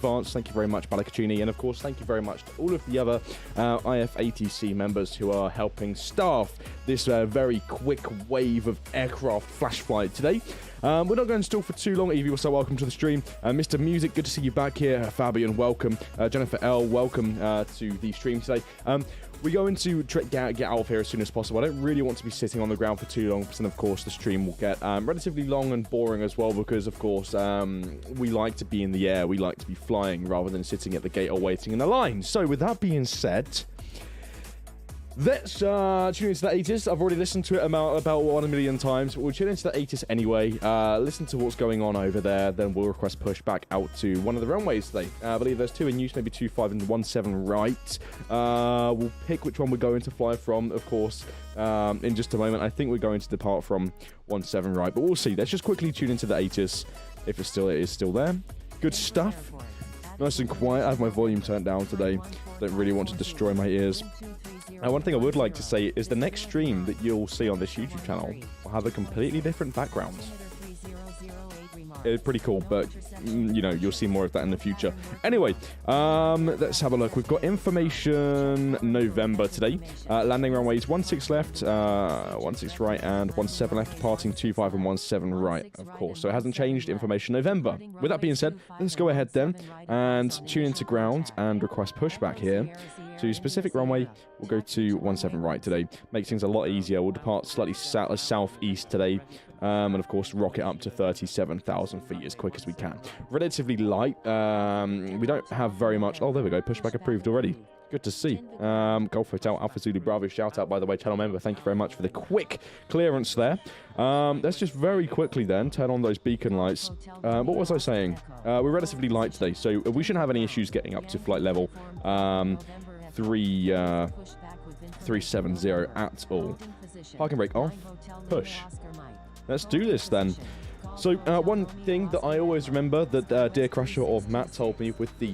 advance. Thank you very much, Balakachini. And of course, thank you very much to all of the other IFATC members who are helping staff this very quick wave of aircraft flash flight today. We're not going to stall for too long. Evie, you're so welcome to the stream. Mr. Music, good to see you back here. Fabian, welcome. Jennifer L, welcome to the stream today. We're going to get out of here as soon as possible. I don't really want to be sitting on the ground for too long, and of course the stream will get relatively long and boring as well, because of course we like to be in the air, we like to be flying rather than sitting at the gate or waiting in the line. So with that being said, let's tune into the 𝗖𝗛𝗠𝗦𝗡𝗥. I've already listened to it about 1 million times, but we'll tune into the 𝗖𝗛𝗡𝗥 anyway. Listen to what's going on over there, then we'll request push back out to one of the runways today. I believe there's 2 in use, maybe 25 and 17 right. We'll pick which one we're going to fly from, of course, in just a moment. I think we're going to depart from 17 right, but we'll see. Let's just quickly tune into the 𝗖𝗛𝗡𝗥, if it is still there. Good stuff. Nice and quiet. I have my volume turned down today. Don't really want to destroy my ears. One thing I would like to say is the next stream that you'll see on this YouTube channel will have a completely different background. It's pretty cool, but you know, you'll see more of that in the future. Anyway, let's have a look. We've got information November today. Landing runways 16 left, 16 right, and 17 left, departing 25 and 17 right, of course. So it hasn't changed. Information November. With that being said, let's go ahead then and tune into ground and request pushback here to specific runway. We'll go to 17 right today. Makes things a lot easier. We'll depart slightly southeast today. And of course rocket up to 37,000 feet as quick as we can. Relatively light. We don't have very much. Oh, there we go. Pushback approved already. Good to see. Golf Hotel Alpha Zulu Bravo. Shout out, by the way, channel member. Thank you very much for the quick clearance there. Let's just very quickly then turn on those beacon lights. What was I saying? We're relatively light today, so we shouldn't have any issues getting up to flight level 370 at all. Parking brake off. Push. Let's do this then. So one thing that I always remember that Dear Crusher or Matt told me with the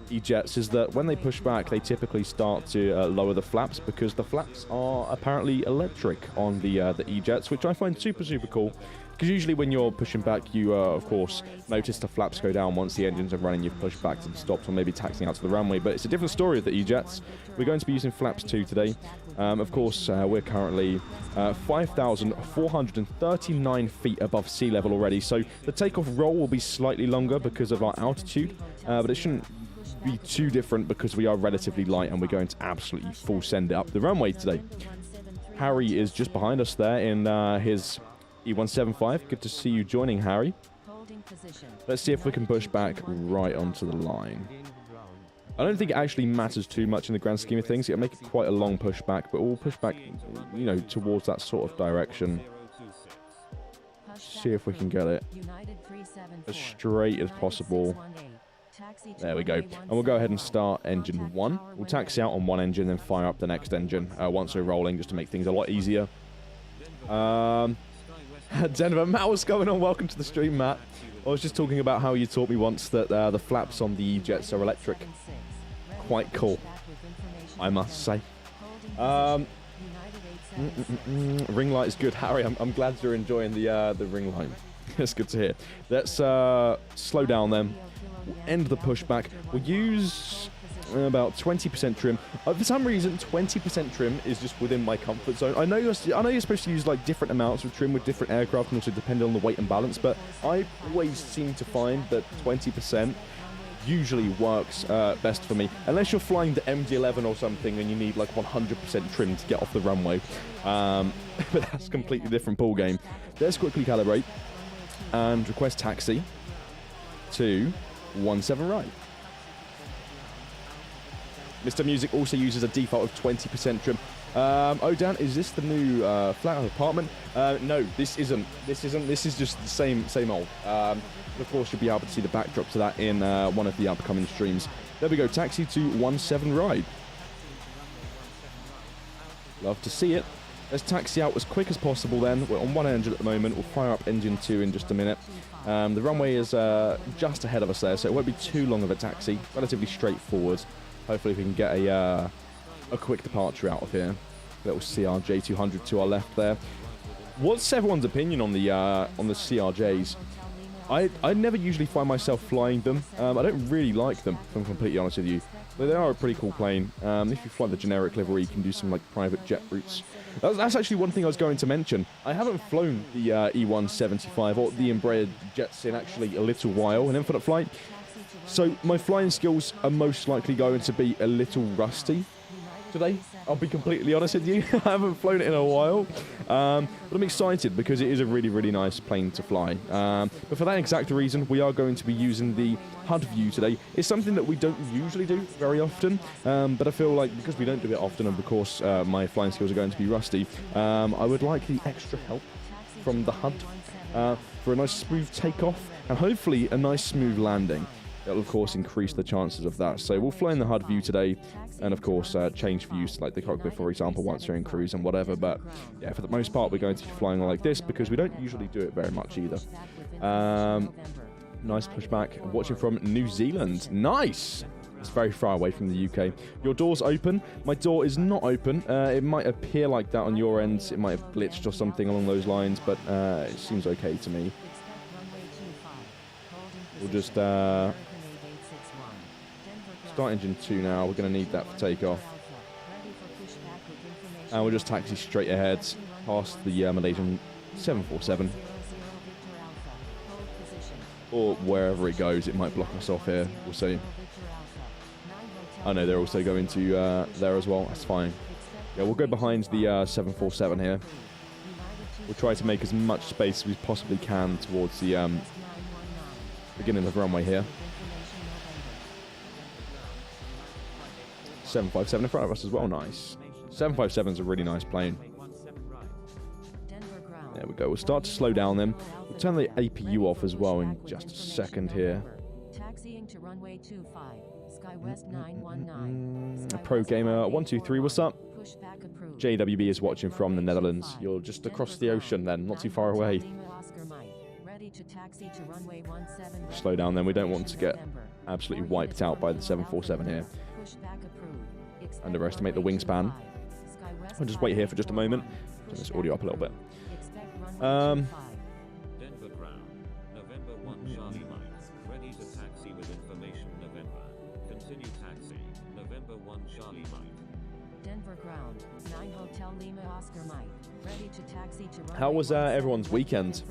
𝗖𝗛𝗡𝗥 is that when they push back, they typically start to lower the flaps, because the flaps are apparently electric on the 𝗖𝗛𝗡𝗥s, which I find super cool. Because usually when you're pushing back, you, of course, notice the flaps go down once the engines are running. You've pushed back to the stops or maybe taxiing out to the runway. But it's a different story with the 𝗖𝗛𝗡𝗥s. We're going to be using flaps 2 today. Of course, we're currently 5,439 feet above sea level already. So the takeoff roll will be slightly longer because of our altitude. But it shouldn't be too different because we are relatively light and we're going to absolutely full send it up the runway today. Harry is just behind us there in his E175. Good to see you joining, Harry. Let's see if we can push back right onto the line. I don't think it actually matters too much in the grand scheme of things. It'll make it quite a long pushback, but we'll push back, you know, towards that sort of direction. See if we can get it as straight as possible. There we go. And we'll go ahead and start engine 1. We'll taxi out on one engine, then fire up the next engine once we're rolling, just to make things a lot easier. Denver, Matt, what's going on? Welcome to the stream, Matt. I was just talking about how you taught me once that the flaps on the 𝗖𝗛𝗡𝗥s are electric. quite cool, I must say. Ring light is good, Harry. I'm glad you're enjoying the ring light. It's good to hear. Let's slow down then. We'll end the pushback. We'll use about 20% trim. For some reason, 20% trim is just within my comfort zone. I know you're supposed to use like different amounts of trim with different aircraft, and also depending on the weight and balance. But I always seem to find that 20% usually works best for me, unless you're flying the MD-11 or something and you need like 100% trim to get off the runway. But that's a completely different ball game. Let's quickly calibrate and request taxi to 17 right. Mr. Music also uses a default of 20% trim. Odan, is this the new flat apartment? No, this isn't. This is just the same old. Of course, you'll be able to see the backdrop to that in one of the upcoming streams. There we go. Taxi to 17 right. Love to see it. Let's taxi out as quick as possible then. We're on one engine at the moment. We'll fire up engine 2 in just a minute. The runway is just ahead of us there, so it won't be too long of a taxi. Relatively straightforward. Hopefully we can get a quick departure out of here. Little CRJ200 to our left there. What's everyone's opinion on the CRJs? I never usually find myself flying them. I don't really like them, if I'm completely honest with you. But they are a pretty cool plane. If you fly the generic livery, you can do some like private jet routes. That's actually one thing I was going to mention. I haven't flown the E175 or the Embraer jets in actually a little while, an infinite flight. So my flying skills are most likely going to be a little rusty today. I'll be completely honest with you. I haven't flown it in a while. But I'm excited because it is a really, really nice plane to fly. But for that exact reason, we are going to be using the HUD view today. It's something that we don't usually do very often. But I feel like because we don't do it often, and of course my flying skills are going to be rusty, I would like the extra help from the HUD for a nice smooth takeoff and hopefully a nice smooth landing. It'll of course increase the chances of that. So we'll fly in the HUD view today, and of course change views like the cockpit, for example, once we're in cruise and whatever. But yeah, for the most part, we're going to be flying like this because we don't usually do it very much either. Nice pushback. Watching from New Zealand. Nice. It's very far away from the UK. Your door's open. My door is not open. It might appear like that on your end. It might have glitched or something along those lines, but it seems okay to me. We'll just start engine 2 now. We're going to need that for takeoff. And we'll just taxi straight ahead past the Malaysian 747. Or wherever it goes, it might block us off here. We'll see. I know they're also going to there as well. That's fine. Yeah, we'll go behind the 747 here. We'll try to make as much space as we possibly can towards the beginning of the runway here. 757 in front of us as well. Nice. 757 is a really nice plane. There we go. We'll start to slow down then. We'll turn the APU off as well in just a second here. Taxiing to runway 25, SkyWest 919. Pro Gamer 123, what's up? JWB is watching from the Netherlands. You're just across the ocean then, not too far away. Slow down then. We don't want to get absolutely wiped out by the 747 here. Underestimate the wingspan. I'll just wait here for just a moment. Turn this audio up a little bit. Denver ground, November 1 Charlie Mike, ready to taxi with information November. Continue taxi, November 1 Charlie Mike. Denver ground, 9 Hotel Lima Oscar Mike, ready to taxi to How was everyone's weekend?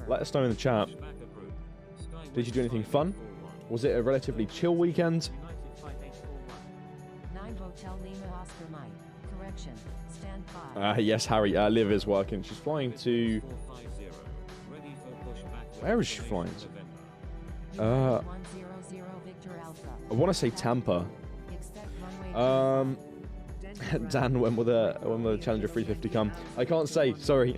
Let us know in the chat. Did you do anything fun? Was it a relatively chill weekend? 9 Hotel Lima Oscar Mike, correction, stand by. Yes, Harry, Liv is working. She's flying to... Where is she flying to? I want to say Tampa. Dan, when will the Challenger 350 come? I can't say, sorry.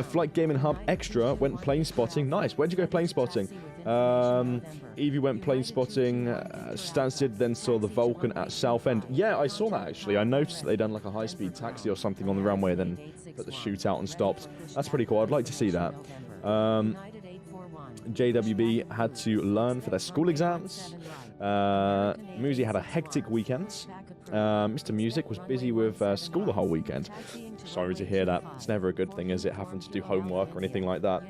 Flight Gaming Hub Extra went plane spotting. Nice. Where'd you go plane spotting? Evie went plane spotting. Stansted then saw the Vulcan at Southend. Yeah, I saw that actually. I noticed that they'd done like a high-speed taxi or something on the runway, then put the shootout and stopped. That's pretty cool. I'd like to see that. JWB had to learn for their school exams. Musi had a hectic weekend. Mr. Music was busy with school the whole weekend. Sorry to hear that. It's never a good thing, is it, having to do homework or anything like that.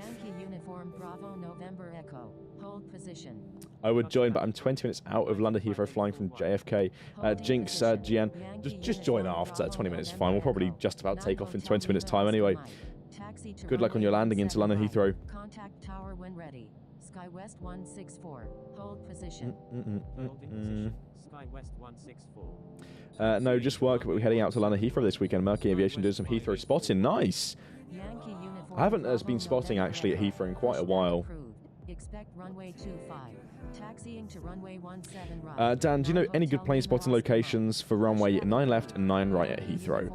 I would join, but I'm 20 minutes out of London Heathrow flying from JFK. Jinx, GN, just join after. 20 minutes is fine. We'll probably just about take off in 20 minutes time anyway. Good luck on your landing into London Heathrow. Contact tower when ready. Sky West 164. Hold position. Sky West 164. No, just work, but we're heading out to London Heathrow this weekend. Murky Aviation doing some Heathrow spotting. Nice. I haven't been spotting actually at Heathrow in quite a while. Expect runway 25. Taxiing to runway 17 right. Dan, do you know any good plane spotting locations for runway 9 left and 9 right at Heathrow?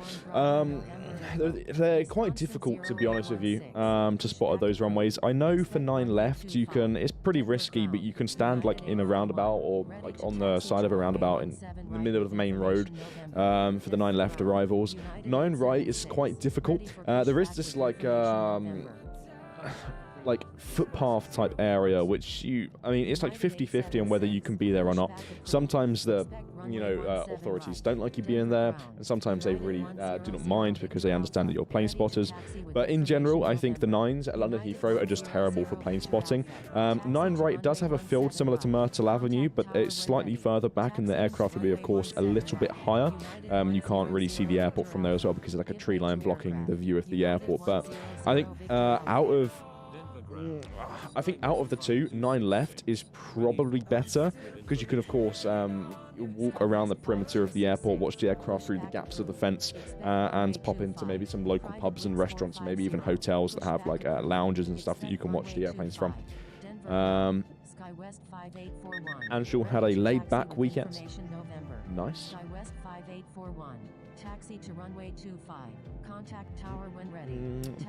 They're quite difficult, to be honest with you, to spot at those runways. I know for 9 left, you can. It's pretty risky, but you can stand like in a roundabout or like on the side of a roundabout in the middle of the main road for the 9 left arrivals. 9 right is quite difficult. There is this like footpath type area, which it's like 50-50 on whether you can be there or not. Sometimes the authorities don't like you being there, and sometimes they really do not mind because they understand that you're plane spotters. But in general, I think the 9s at London Heathrow are just terrible for plane spotting. 9 right does have a field similar to Myrtle Avenue, but it's slightly further back, and the aircraft will be, of course, a little bit higher. You can't really see the airport from there as well because there's like a tree line blocking the view of the airport. But I think out of the two, 9 left is probably better because you can, of course, walk around the perimeter of the airport, watch the aircraft through the gaps of the fence, and pop into maybe some local pubs and restaurants, and maybe even hotels that have like lounges and stuff that you can watch the airplanes from. Anshul had a laid-back weekend. Nice. Taxi to runway 25. Contact tower when ready.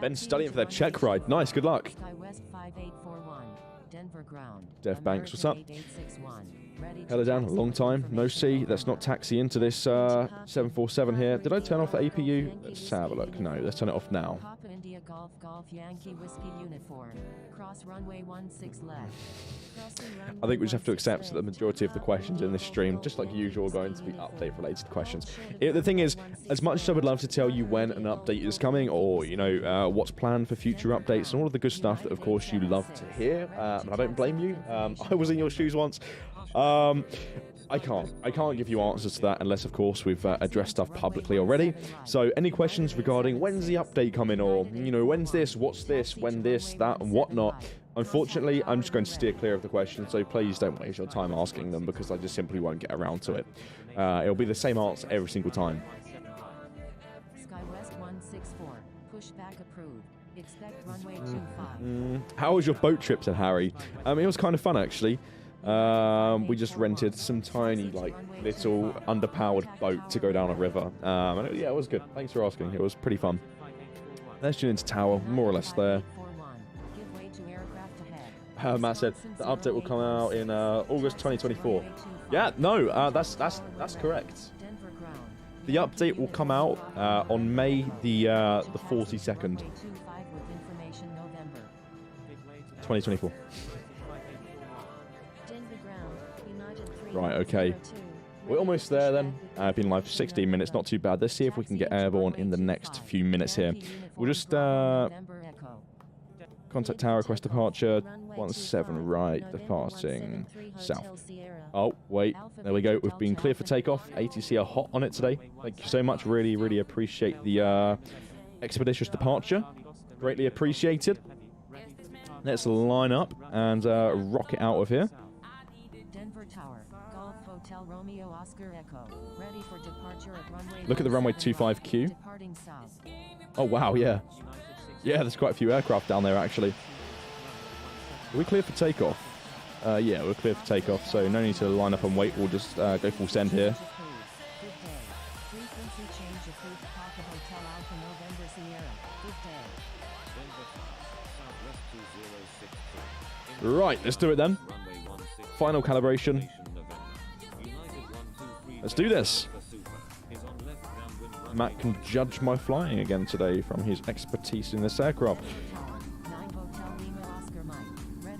Ben studying for their check ride. Nice, good luck. Sky West 5841. Denver ground. Dev Banks, what's up? Hello, Dan. Long time. No see. Let's not taxi into this 747 here. Did I turn off the APU? Let's have a look. No, let's turn it off now. Papa India Golf Golf Yankee Whiskey uniform. Cross runway 16 left. I think we just have to accept that the majority of the questions in this stream, just like usual, are going to be update-related questions. The thing is, as much as I would love to tell you when an update is coming, or what's planned for future updates, and all of the good stuff that, of course, you love to hear, and I don't blame you. I was in your shoes once. I can't give you answers to that unless, of course, we've addressed stuff publicly already. So any questions regarding when's the update coming, or, when's this, what's this, when this, that, and whatnot, unfortunately, I'm just going to steer clear of the questions, so please don't waste your time asking them because I just simply won't get around to it. It'll be the same answer every single time. Sky West 164. Pushback approved. Expect runway 25. How was your boat trip, said Harry? It was kind of fun, actually. We just rented some tiny, little underpowered boat to go down a river. And it was good. Thanks for asking. It was pretty fun. Let's tune into tower, more or less there. Matt said the update will come out in August 2024. Yeah, no, that's correct. The update will come out on May the 42nd, 2024. Right, okay. We're almost there then. I've been live for 16 minutes, not too bad. Let's see if we can get airborne in the next few minutes here. We'll just contact tower, request departure, 17 right, departing south. Oh, wait, there we go. We've been cleared for takeoff. ATC are hot on it today. Thank you so much. Really, really appreciate the expeditious departure. Greatly appreciated. Let's line up and rocket out of here. Denver Tower, Golf Hotel Romeo Oscar Echo, ready for departure at runway. Look at the runway 25Q. Departing south. Oh wow, yeah. Yeah, there's quite a few aircraft down there actually. Are we clear for takeoff? Yeah, we're clear for takeoff, so no need to line up and wait. We'll just go full send here. Frequency change approved. Papa Hotel Alpha November Sierra. Good day. Right, let's do it then. Final calibration. Let's do this. Matt can judge my flying again today from his expertise in this aircraft.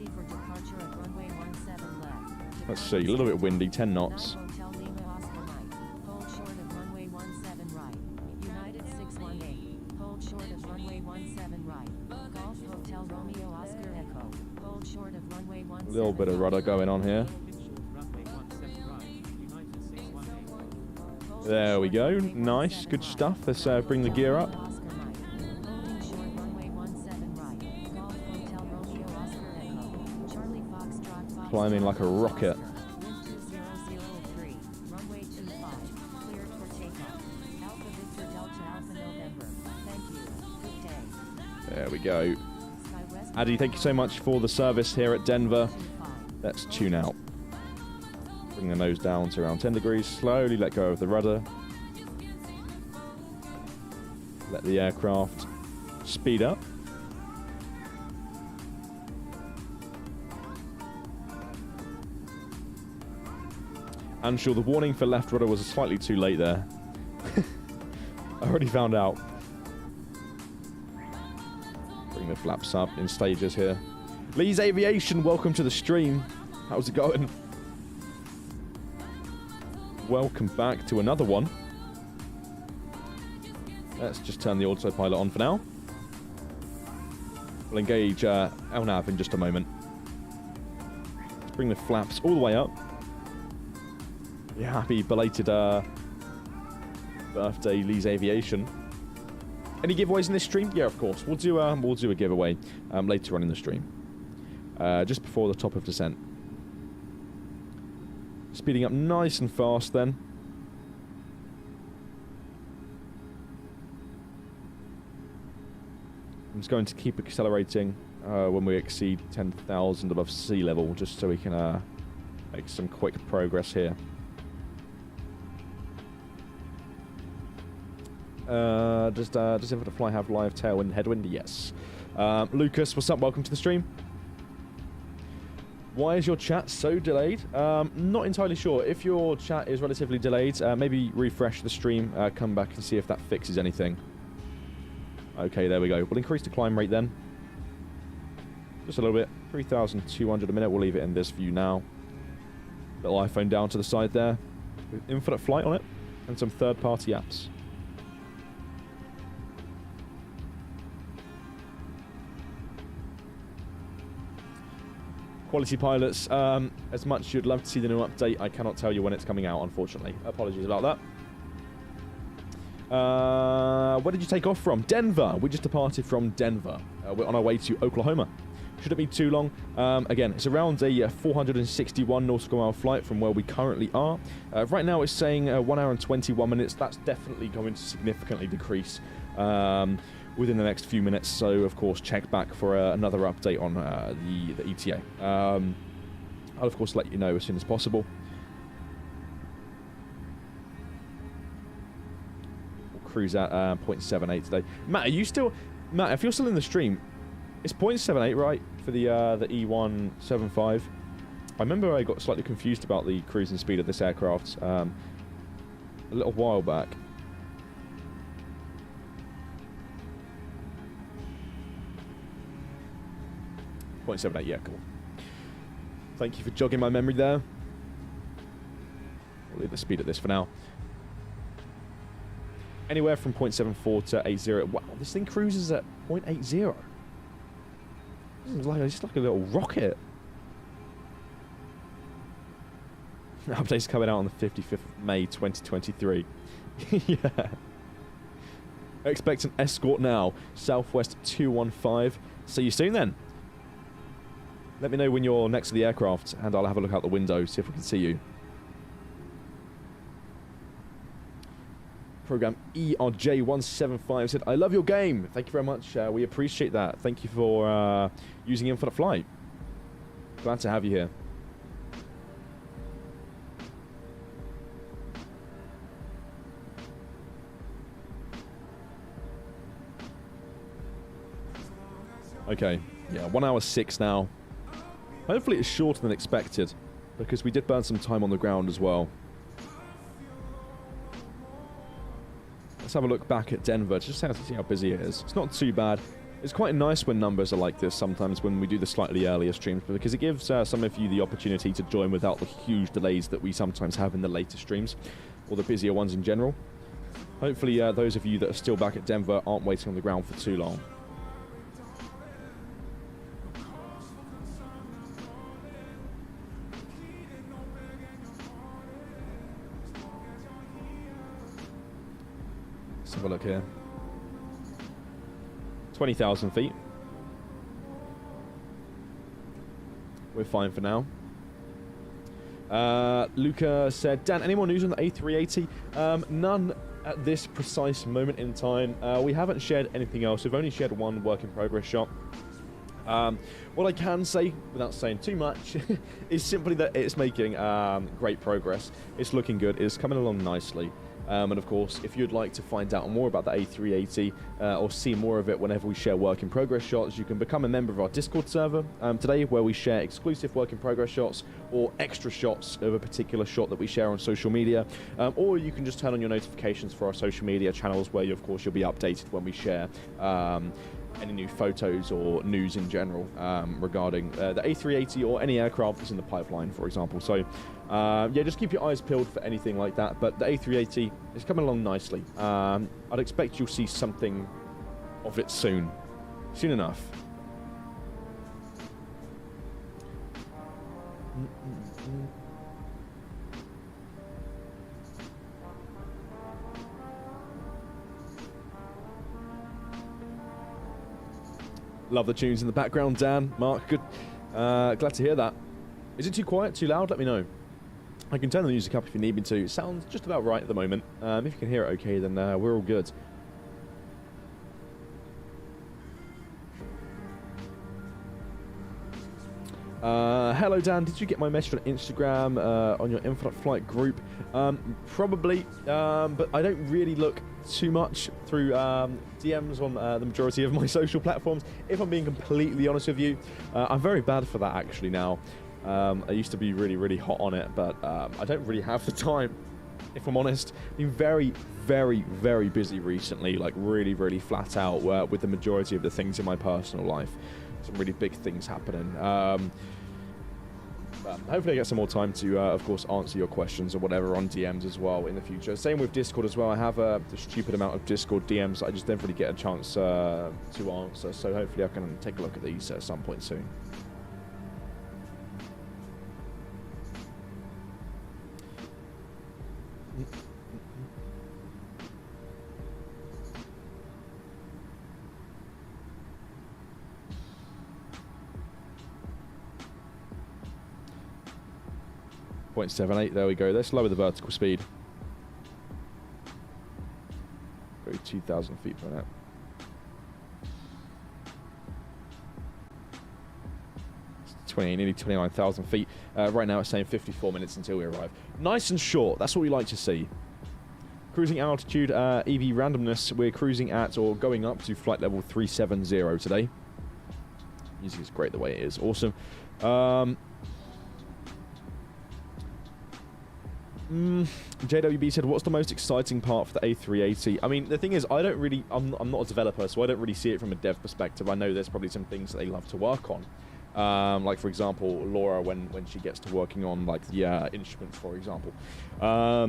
Ready for departure at runway 17 left. Let's see, a little bit windy, 10 knots. Hotel Lima Oscar Mike. Hold short of runway 17 right. United 618. Hold short of runway 17 right. Golf Hotel Romeo Oscar Echo. Hold short of runway 17. A little bit of rudder going on here. Runway 17 right. United 618. There we go. Nice, good stuff. Let's bring the gear up. Climbing like a rocket. Wind 2003. Runway 25. Cleared for takeoff. 𝗖𝗛𝗔𝗡𝗘𝗟. Thank you. Good day. There we go. SkyWest Addy, thank you so much for the service here at Denver. Let's tune out. Bring the nose down to around 10 degrees. Slowly let go of the rudder. Let the aircraft speed up. And sure, the warning for left rudder was slightly too late there. I already found out. Bring the flaps up in stages here. Lee's Aviation, welcome to the stream. How's it going? Welcome back to another one. Let's just turn the autopilot on for now. We'll engage LNAV in just a moment. Let's bring the flaps all the way up. Yeah, happy belated birthday, Lee's Aviation. Any giveaways in this stream? Yeah, of course. We'll do a giveaway later on in the stream, just before the top of descent. Speeding up nice and fast then. I'm just going to keep accelerating when we exceed 10,000 above sea level, just so we can make some quick progress here. Does Infinite Fly have live tailwind headwind? Yes. Lucas, what's up? Welcome to the stream. Why is your chat so delayed? Not entirely sure. If your chat is relatively delayed, maybe refresh the stream, come back and see if that fixes anything. Okay, there we go. We'll increase the climb rate then. Just a little bit. 3,200 a minute. We'll leave it in this view now. Little iPhone down to the side there, with Infinite Flight on it, and some third-party apps. Quality Pilots, as much as you'd love to see the new update, I cannot tell you when it's coming out, unfortunately. Apologies about that. Where did you take off from? Denver. We just departed from Denver. We're on our way to Oklahoma. Shouldn't be too long. Again, it's around a 461 nautical mile flight from where we currently are. Right now it's saying 1 hour and 21 minutes. That's definitely going to significantly decrease within the next few minutes. So, of course, check back for another update on the ETA. I'll, of course, let you know as soon as possible. We'll cruise at 0.78 today. Matt, are you still... Matt, if you're still in the stream, it's 0.78, right, for the E175? I remember I got slightly confused about the cruising speed of this aircraft a little while back. .78, yeah, cool. Thank you for jogging my memory there. We'll leave the speed at this for now. Anywhere from 0.74 to 80. Wow, this thing cruises at 0.80. It's just like a little rocket. Update's coming out on the 55th of May 2023. Yeah. Expect an escort now. Southwest 215. See you soon then. Let me know when you're next to the aircraft and I'll have a look out the window, see if we can see you. Program ERJ175 said, I love your game. Thank you very much. We appreciate that. Thank you for using Infinite Flight. Glad to have you here. Okay. Yeah, 1 hour 6 now. Hopefully it's shorter than expected, because we did burn some time on the ground as well. Let's have a look back at Denver, just to see how busy it is. It's not too bad. It's quite nice when numbers are like this sometimes when we do the slightly earlier streams, because it gives some of you the opportunity to join without the huge delays that we sometimes have in the later streams, or the busier ones in general. Hopefully those of you that are still back at Denver aren't waiting on the ground for too long. Let's have a look here. 20,000 feet. We're fine for now. Luca said, Dan, any more news on the A380? None at this precise moment in time. We haven't shared anything else. We've only shared one work in progress shot. What I can say, without saying too much, is simply that it's making great progress. It's looking good. It's coming along nicely. And of course, if you'd like to find out more about the A380 or see more of it whenever we share work in progress shots, you can become a member of our Discord server today, where we share exclusive work in progress shots or extra shots of a particular shot that we share on social media. Or you can just turn on your notifications for our social media channels, where of course you'll be updated when we share any new photos or news in general regarding the A380 or any aircraft that's in the pipeline, for example. So yeah, just keep your eyes peeled for anything like that. But the A380 is coming along nicely. I'd expect you'll see something of it soon enough. Love the tunes in the background, Dan. Mark, good. Glad to hear that. Is it too quiet, too loud? Let me know. I can turn the music up if you need me to. It sounds just about right at the moment. If you can hear it okay, then we're all good. Hello, Dan. Did you get my message on Instagram on your Infinite Flight group? Probably, but I don't really look too much through DMs on the majority of my social platforms. If I'm being completely honest with you, I'm very bad for that actually now. I used to be really, really hot on it, but I don't really have the time, if I'm honest. I've been very, very, very busy recently, like really, really flat out with the majority of the things in my personal life. Some really big things happening. Hopefully I get some more time to, of course, answer your questions or whatever on DMs as well in the future. Same with Discord as well. I have a stupid amount of Discord DMs that I just don't really get a chance to answer. So hopefully I can take a look at these at some point soon. .78, there we go. Let's lower the vertical speed. 2,000 feet per minute. Nearly 29,000 feet. Right now it's saying 54 minutes until we arrive. Nice and short. That's what we like to see. Cruising altitude, EV randomness. We're cruising at or going up to flight level 370 today. Music is great the way it is. Awesome. JWB said, what's the most exciting part for the A380? I mean, the thing is, I'm not a developer, so I don't really see it from a dev perspective. I know there's probably some things that they love to work on. Like, for example, Laura, when she gets to working on, like, the instruments, for example. For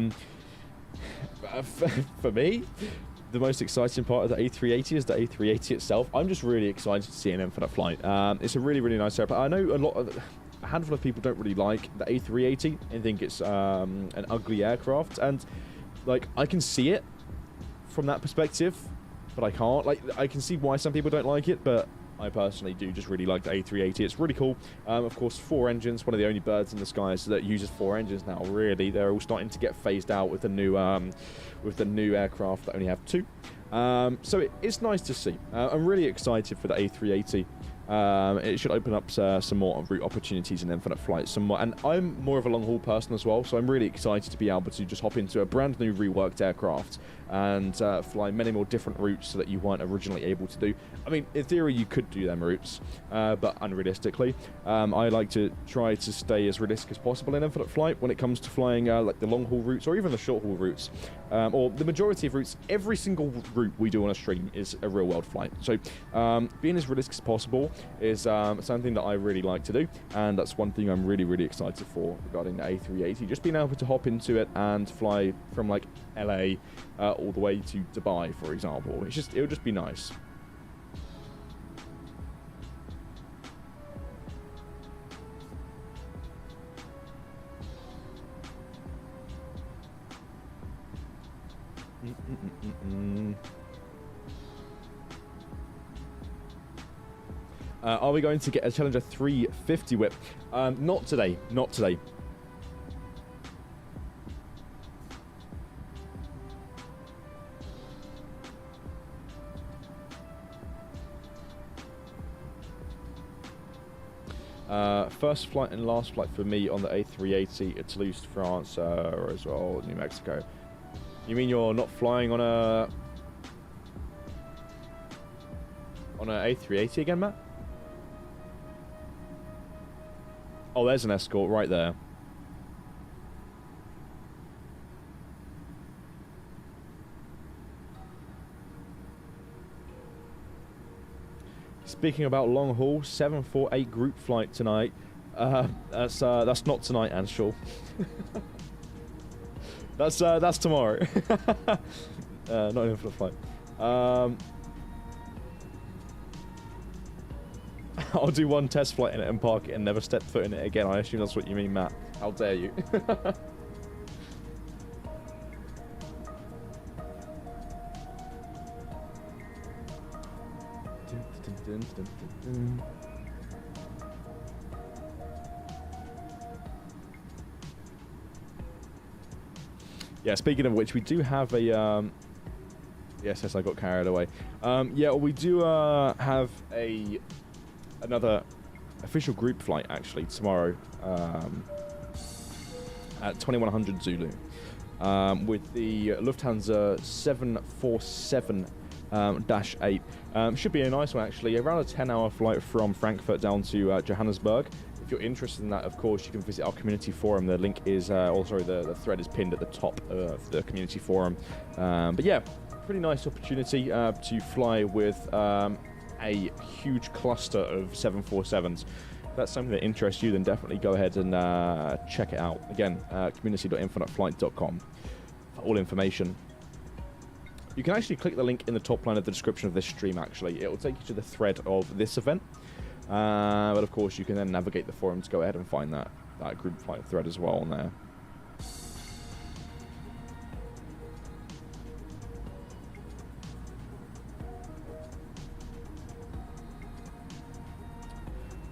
me, the most exciting part of the A380 is the A380 itself. I'm just really excited to see an infinite flight. It's a really, really nice airplane. I know a handful of people don't really like the A380 and think it's an ugly aircraft, and like I can see it from that perspective, but I can't. Like, I can see why some people don't like it, but I personally do just really like the A380. It's really cool. Of course, 4 engines, one of the only birds in the skies that uses 4 engines now. Really, they're all starting to get phased out with the new aircraft that only have 2. So it's nice to see. I'm really excited for the A380. it should open up some more route opportunities in Infinite Flight. Some more, and I'm more of a long-haul person as well, so I'm really excited to be able to just hop into a brand new reworked aircraft and fly many more different routes so that you weren't originally able to do. I mean, in theory, you could do them routes, but unrealistically, I like to try to stay as realistic as possible in Infinite Flight when it comes to flying like the long-haul routes or even the short-haul routes, or the majority of routes. Every single route we do on a stream is a real-world flight. So being as realistic as possible is something that I really like to do, and that's one thing I'm really, really excited for regarding the A380. Just being able to hop into it and fly from like LA all the way to Dubai, for example. It would just be nice. Are we going to get a Challenger 350 whip? Not today. Not today. First flight and last flight for me on the A380 at Toulouse, France, as well, New Mexico. You mean you're not flying on a A380 again, Matt? Oh, there's an escort right there. Speaking about long haul, 748 group flight tonight. That's not tonight, Anshul. That's tomorrow. Not even for the flight. I'll do one test flight in it and park it and never step foot in it again. I assume that's what you mean, Matt. How dare you? Yeah, speaking of which, we do have a yes, I got carried away. Yeah, we do have another official group flight actually tomorrow at 2100 Zulu with the Lufthansa 747-8. Should be a nice one actually, around a 10-hour flight from Frankfurt down to Johannesburg. If you're interested in that, of course, you can visit our community forum. The link is, the thread is pinned at the top of the community forum. But yeah, pretty nice opportunity to fly with a huge cluster of 747s. If that's something that interests you, then definitely go ahead and check it out. Again, community.infiniteflight.com for all information. You can actually click the link in the top line of the description of this stream, actually. It will take you to the thread of this event. But of course, you can then navigate the forum to go ahead and find that group flight thread as well on there.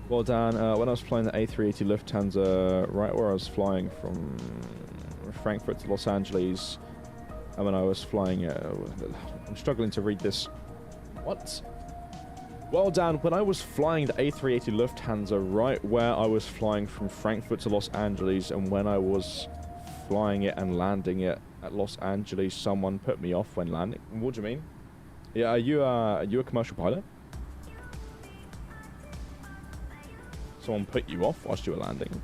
Well, Dan, when I was flying the A380 Lufthansa, right where I was flying from Frankfurt to Los Angeles, and when I was flying, I'm struggling to read this. What? Well, Dan, when I was flying the A380 Lufthansa, right where I was flying from Frankfurt to Los Angeles, and when I was flying it and landing it at Los Angeles, someone put me off when landing. What do you mean? Yeah, are you a commercial pilot? Someone put you off whilst you were landing?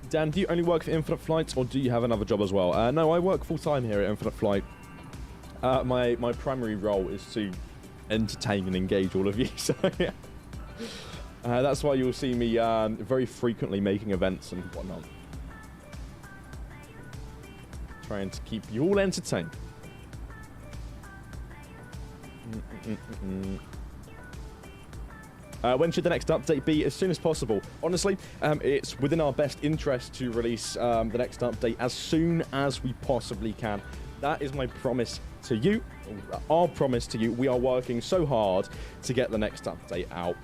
Dan, do you only work for Infinite Flight, or do you have another job as well? No, I work full-time here at Infinite Flight. My primary role is to entertain and engage all of you, so yeah. That's why you'll see me very frequently making events and whatnot. Trying to keep you all entertained. When should the next update be? As soon as possible. Honestly, it's within our best interest to release the next update as soon as we possibly can. That is my promise to you, our promise to you, we are working so hard to get the next update out.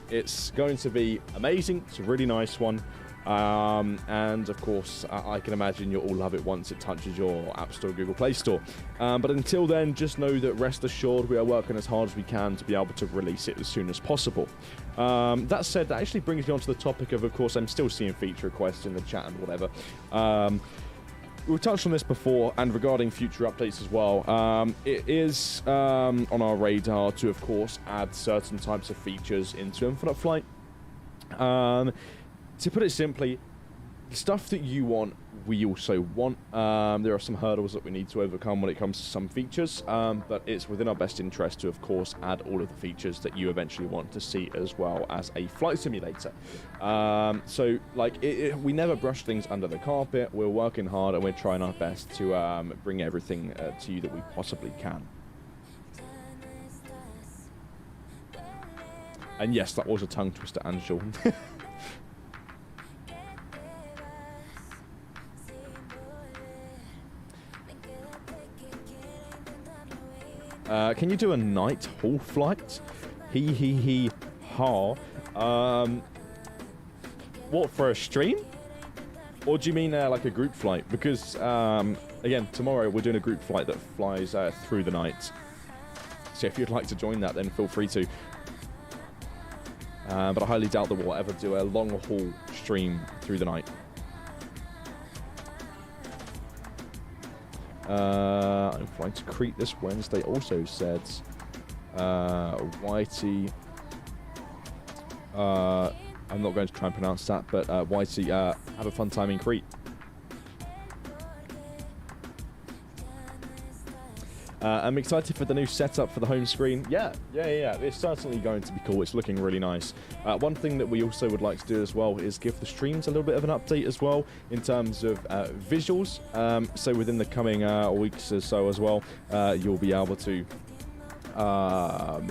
It's going to be amazing. It's a really nice one. And of course, I can imagine you'll all love it once it touches your App Store, Google Play Store. But until then, just know that rest assured, we are working as hard as we can to be able to release it as soon as possible. That said, that actually brings me on to the topic of course, I'm still seeing feature requests in the chat and whatever. We've touched on this before, and regarding future updates as well. It is on our radar to, of course, add certain types of features into Infinite Flight. To put it simply, the stuff that you want, we also want. There are some hurdles that we need to overcome when it comes to some features, but it's within our best interest to, of course, add all of the features that you eventually want to see as well as a flight simulator. So, like, we never brush things under the carpet. We're working hard and we're trying our best to bring everything to you that we possibly can. And yes, that was a tongue twister, Angel. Can you do a night hall flight? He, ha. What, for a stream? Or do you mean like a group flight? Because, again, tomorrow we're doing a group flight that flies through the night. So if you'd like to join that, then feel free to. But I highly doubt that we'll ever do a long haul stream through the night. I'm flying to Crete this Wednesday, also said Whitey. I'm not going to try and pronounce that, but Whitey, have a fun time in Crete. I'm excited for the new setup for the home screen. Yeah. It's certainly going to be cool. It's looking really nice. One thing that we also would like to do as well is give the streams a little bit of an update as well in terms of visuals. So within the coming weeks or so as well, you'll be able to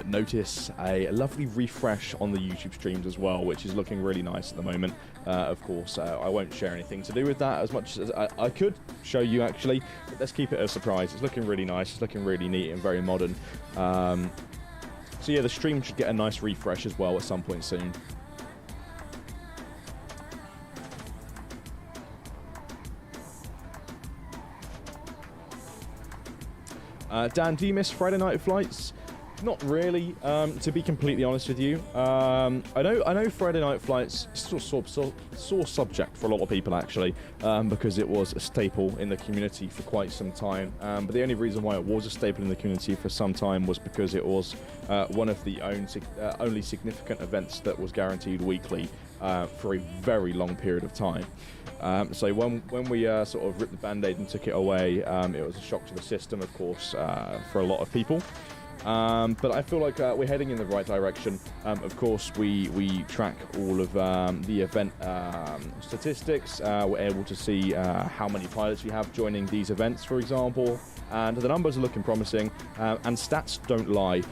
notice a lovely refresh on the YouTube streams as well, which is looking really nice at the moment. Of course, I won't share anything to do with that as much as I could show you, actually, but let's keep it a surprise. It's looking really nice. It's looking really neat and very modern. So yeah, the stream should get a nice refresh as well at some point soon. Dan, do you miss Friday night flights? Not really, to be completely honest with you. I know Friday night flights sore subject for a lot of people, actually, because it was a staple in the community for quite some time. But the only reason why it was a staple in the community for some time was because it was one of the only significant events that was guaranteed weekly for a very long period of time. So when we sort of ripped the band-aid and took it away, it was a shock to the system, of course, for a lot of people. But I feel like we're heading in the right direction. Of course, we track all of the event statistics. We're able to see how many pilots we have joining these events, for example. And the numbers are looking promising. And stats don't lie.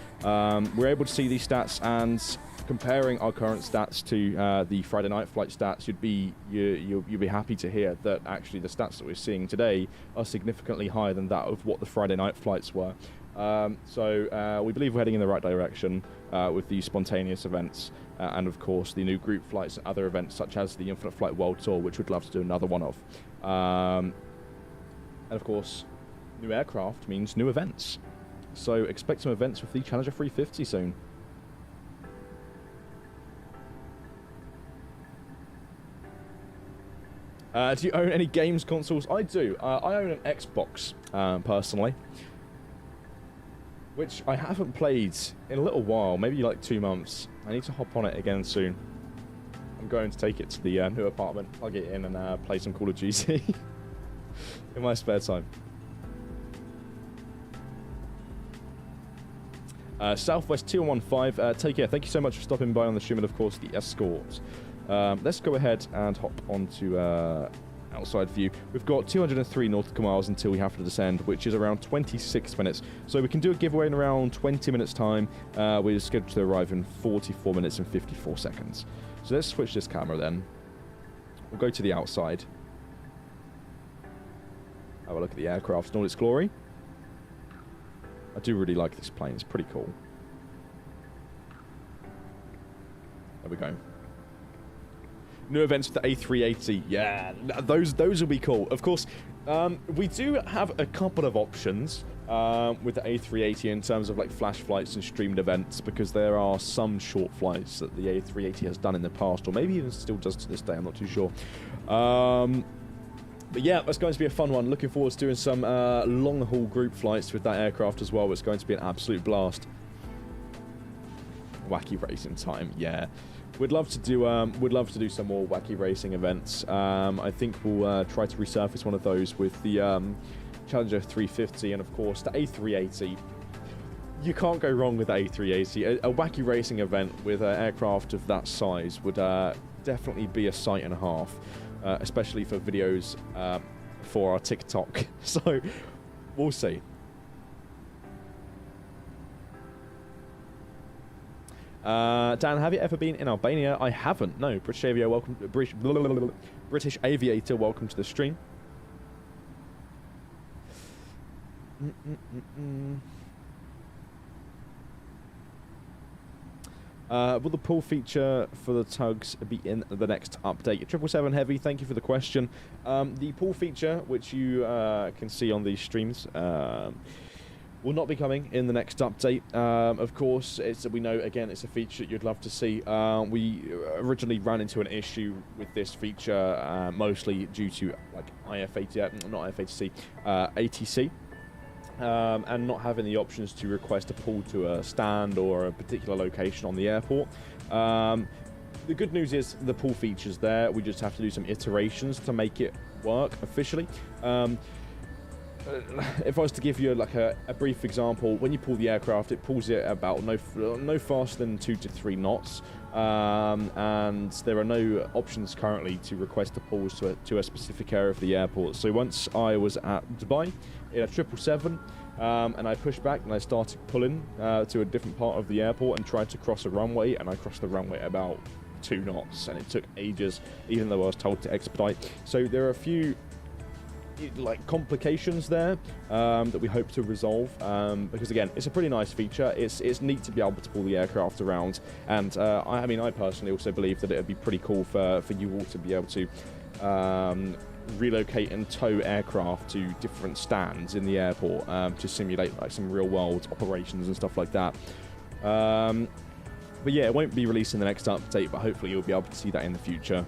We're able to see these stats, and comparing our current stats to the Friday night flight stats, you'll be happy to hear that actually the stats that we're seeing today are significantly higher than that of what the Friday night flights were. So we believe we're heading in the right direction with these spontaneous events, and of course the new group flights and other events such as the Infinite Flight World Tour, which we'd love to do another one of. And of course, new aircraft means new events. So expect some events with the Challenger 350 soon. Do you own any games consoles? I do. I own an Xbox, personally, which I haven't played in a little while, maybe like 2 months. I need to hop on it again soon. I'm going to take it to the new apartment, plug it in, and play some Call of Duty in my spare time. Southwest 2115, take care. Thank you so much for stopping by on the stream, and of course the escort. Let's go ahead and hop onto outside view. We've got 203 nautical miles until we have to descend, which is around 26 minutes. So we can do a giveaway in around 20 minutes time. We're scheduled to arrive in 44 minutes and 54 seconds. So let's switch this camera then. We'll go to the outside. Have a look at the aircraft in all its glory. I do really like this plane. It's pretty cool. There we go. New events for the A380. Yeah, those will be cool. Of course, we do have a couple of options with the A380 in terms of like flash flights and streamed events, because there are some short flights that the A380 has done in the past, or maybe even still does to this day. I'm not too sure. But yeah, that's going to be a fun one. Looking forward to doing some long-haul group flights with that aircraft as well. It's going to be an absolute blast. Wacky racing time, yeah. We'd love to do some more wacky racing events. I think we'll try to resurface one of those with the Challenger 350 and of course the A380. You can't go wrong with the A380. A wacky racing event with an aircraft of that size would definitely be a sight and a half, especially for videos for our TikTok. So we'll see. Dan, have you ever been in Albania? I haven't. No. British Aviator, welcome. British Aviator, welcome to the stream. Will the pull feature for the tugs be in the next update? 777 Heavy, thank you for the question. The pull feature, which you can see on these streams, will not be coming in the next update. Of course, we know, again, it's a feature that you'd love to see. We originally ran into an issue with this feature, mostly due to like ATC, and not having the options to request a pull to a stand or a particular location on the airport. The good news is the pull feature's there. We just have to do some iterations to make it work officially. If I was to give you like a brief example, when you pull the aircraft, it pulls it about no faster than 2 to 3 knots, and there are no options currently to request a pulls to a specific area of the airport. So once I was at Dubai in a 777, and I pushed back and I started pulling to a different part of the airport and tried to cross a runway, and I crossed the runway at about 2 knots, and it took ages, even though I was told to expedite. So there are a few like complications there that we hope to resolve, because again, it's a pretty nice feature. It's neat to be able to pull the aircraft around, and I mean, I personally also believe that it would be pretty cool for you all to be able to relocate and tow aircraft to different stands in the airport to simulate like some real world operations and stuff like that. But yeah, it won't be released in the next update, but hopefully you'll be able to see that in the future.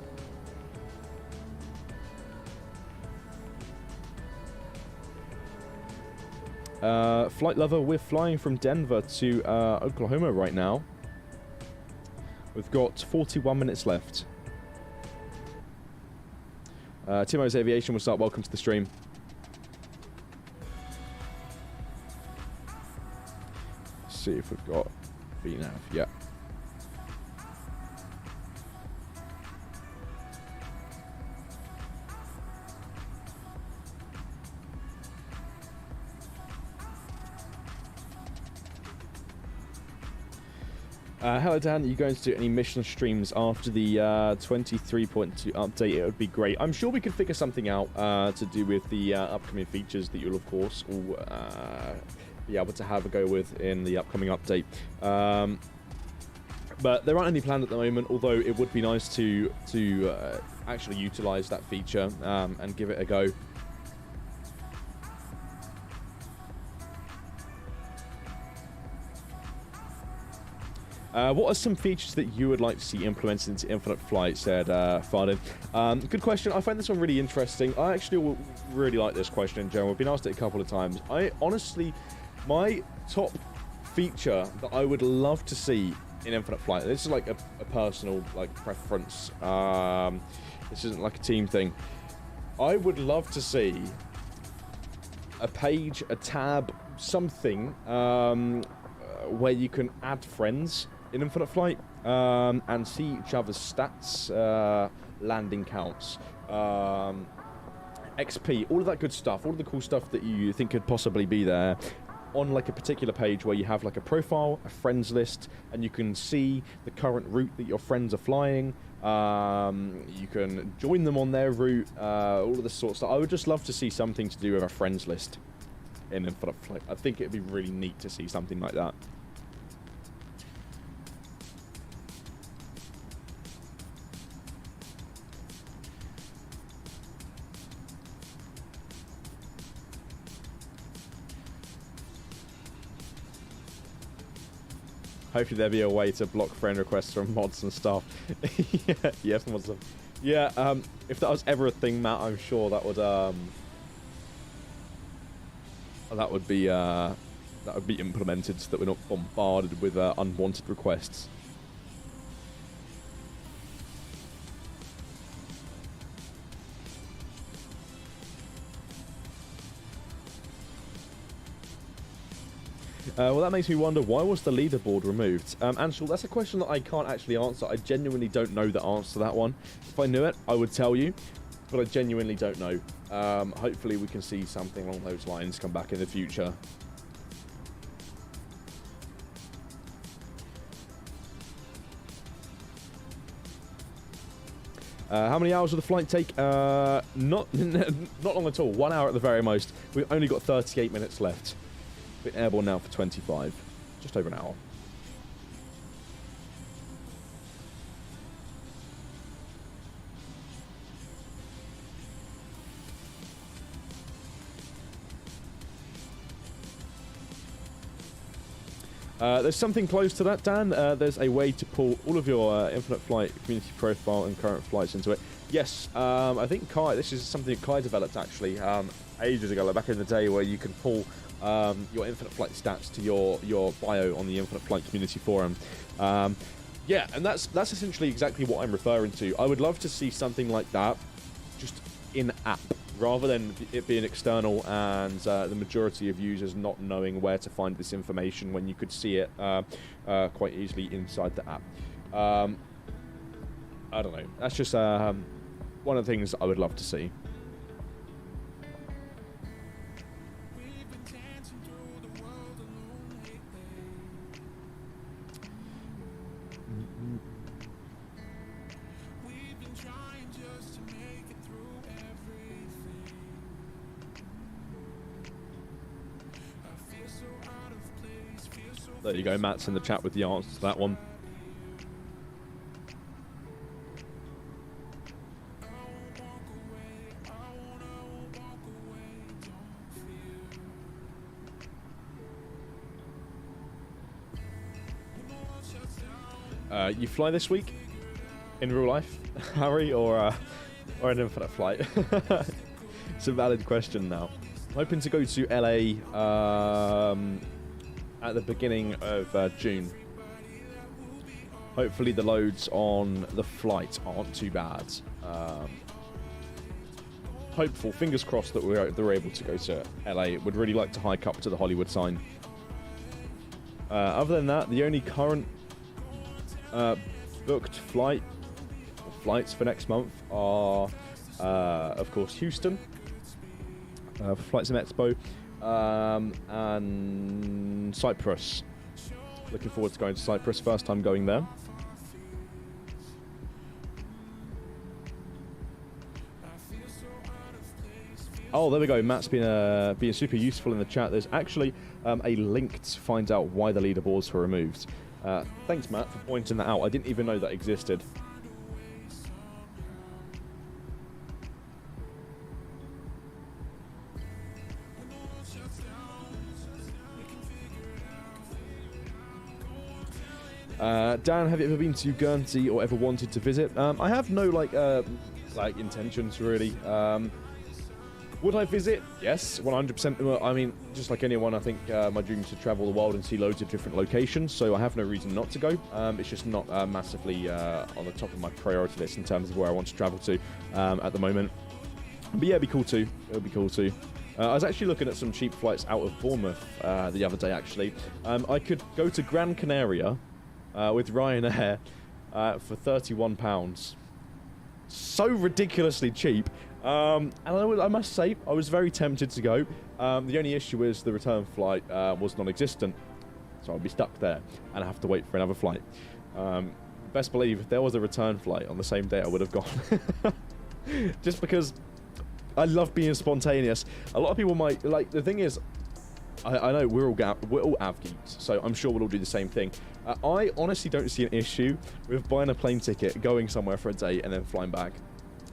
Flight Lover, we're flying from Denver to Oklahoma right now. We've got 41 minutes left. Timo's Aviation will start. Welcome to the stream. Let's see if we've got VNAV. Yeah. Hello Dan, are you going to do any mission streams after the 23.2 update? It would be great. I'm sure we could figure something out to do with the upcoming features that you'll of course all be able to have a go with in the upcoming update. But there aren't any planned at the moment, although it would be nice to actually utilize that feature and give it a go. What are some features that you would like to see implemented into Infinite Flight, said 𝗠𝗘𝗠𝗕𝗥. Good question. I find this one really interesting. I actually really like this question in general. I've been asked it a couple of times. Honestly, my top feature that I would love to see in Infinite Flight, this is like a personal like preference. This isn't like a team thing. I would love to see a page, a tab, something where you can add friends in Infinite Flight and see each other's stats, landing counts, XP, all of that good stuff, all of the cool stuff that you think could possibly be there on like a particular page where you have like a profile, a friends list, and you can see the current route that your friends are flying. You can join them on their route, all of this sort of stuff. I would just love to see something to do with a friends list. in Infinite Flight. I think it'd be really neat to see something like that. Hopefully there'll be a way to block friend requests from mods and stuff. Yeah, yes, mods. Yeah, if that was ever a thing, Matt, I'm sure that would be implemented so that we're not bombarded with unwanted requests. Well, that makes me wonder, why was the leaderboard removed? Anshul, that's a question that I can't actually answer. I genuinely don't know the answer to that one. If I knew it, I would tell you, but I genuinely don't know. Hopefully we can see something along those lines come back in the future. How many hours will the flight take? Not long at all. 1 hour at the very most. We've only got 38 minutes left. Been airborne now for 25. Just over an hour. There's something close to that, Dan. There's a way to pull all of your Infinite Flight community profile and current flights into it. Yes, I think Kai, this is something that Kai developed actually ages ago, like back in the day, where you can pull your Infinite Flight stats to your bio on the Infinite Flight community forum. Yeah, and that's essentially exactly what I'm referring to. I would love to see something like that just in-app, rather than it being external and the majority of users not knowing where to find this information when you could see it quite easily inside the app. I don't know. That's just one of the things I would love to see. There you go, Matt's in the chat with the answer to that one. You fly this week in real life, Harry, or an Infinite Flight? It's a valid question now. I'm hoping to go to LA at the beginning of June. Hopefully the loads on the flight aren't too bad. Hopeful, fingers crossed that they're able to go to LA. Would really like to hike up to the Hollywood sign. Other than that, the only current booked flights for next month are, of course, Houston for Flight Sim Expo, and Cyprus. Looking forward to going to Cyprus. First time going there. Oh, there we go. Matt's been being super useful in the chat. There's actually a link to find out why the leaderboards were removed. Thanks, Matt, for pointing that out. I didn't even know that existed. Dan, have you ever been to Guernsey or ever wanted to visit? I have no like intentions really. Would I visit? Yes, 100%. I mean, just like anyone, I think my dream is to travel the world and see loads of different locations, so I have no reason not to go. It's just not massively on the top of my priority list in terms of where I want to travel to at the moment. But yeah, it'd be cool too. It would be cool too. I was actually looking at some cheap flights out of Bournemouth the other day, actually. I could go to Gran Canaria with Ryanair for £31. So ridiculously cheap. And I must say, I was very tempted to go. The only issue is the return flight was non-existent. So I'll be stuck there and I have to wait for another flight. Best believe, if there was a return flight on the same day, I would have gone. Just because I love being spontaneous. A lot of people might, like, the thing is, I know we're all av geeks, so I'm sure we'll all do the same thing. I honestly don't see an issue with buying a plane ticket, going somewhere for a day, and then flying back.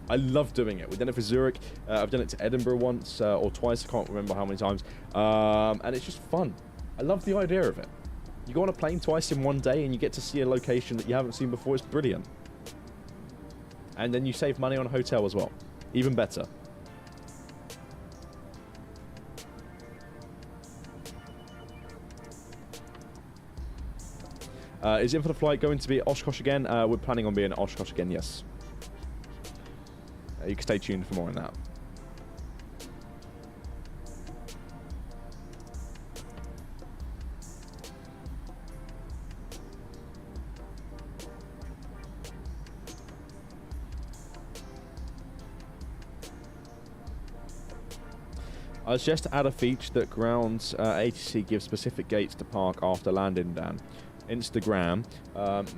I love doing it. We've done it for Zurich. I've done it to Edinburgh once or twice. I can't remember how many times. And it's just fun. I love the idea of it. You go on a plane twice in one day, and you get to see a location that you haven't seen before. It's brilliant. And then you save money on a hotel as well. Even better. Is In for the Flight going to be at Oshkosh again? We're planning on being at Oshkosh again, yes. You can stay tuned for more on that. I suggest to add a feature that grounds ATC gives specific gates to park after landing, Dan. Instagram,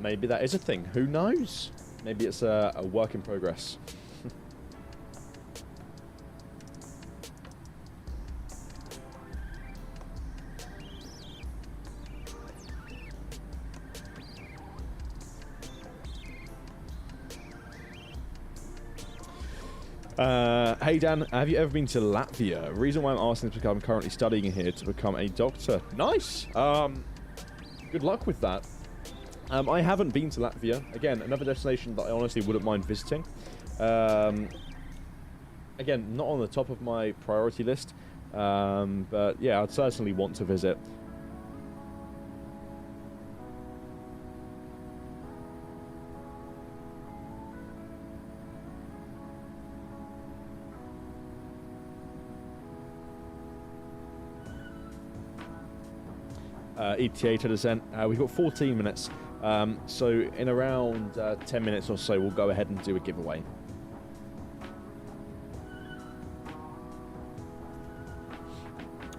maybe that is a thing. Who knows? Maybe it's a work in progress. Hey Dan, have you ever been to Latvia? Reason why I'm asking is because I'm currently studying here to become a doctor. Nice! Good luck with that. I haven't been to Latvia. Again, another destination that I honestly wouldn't mind visiting. Again, not on the top of my priority list. But yeah, I'd certainly want to visit. ETA to descent. We've got 14 minutes. So in around 10 minutes or so, we'll go ahead and do a giveaway.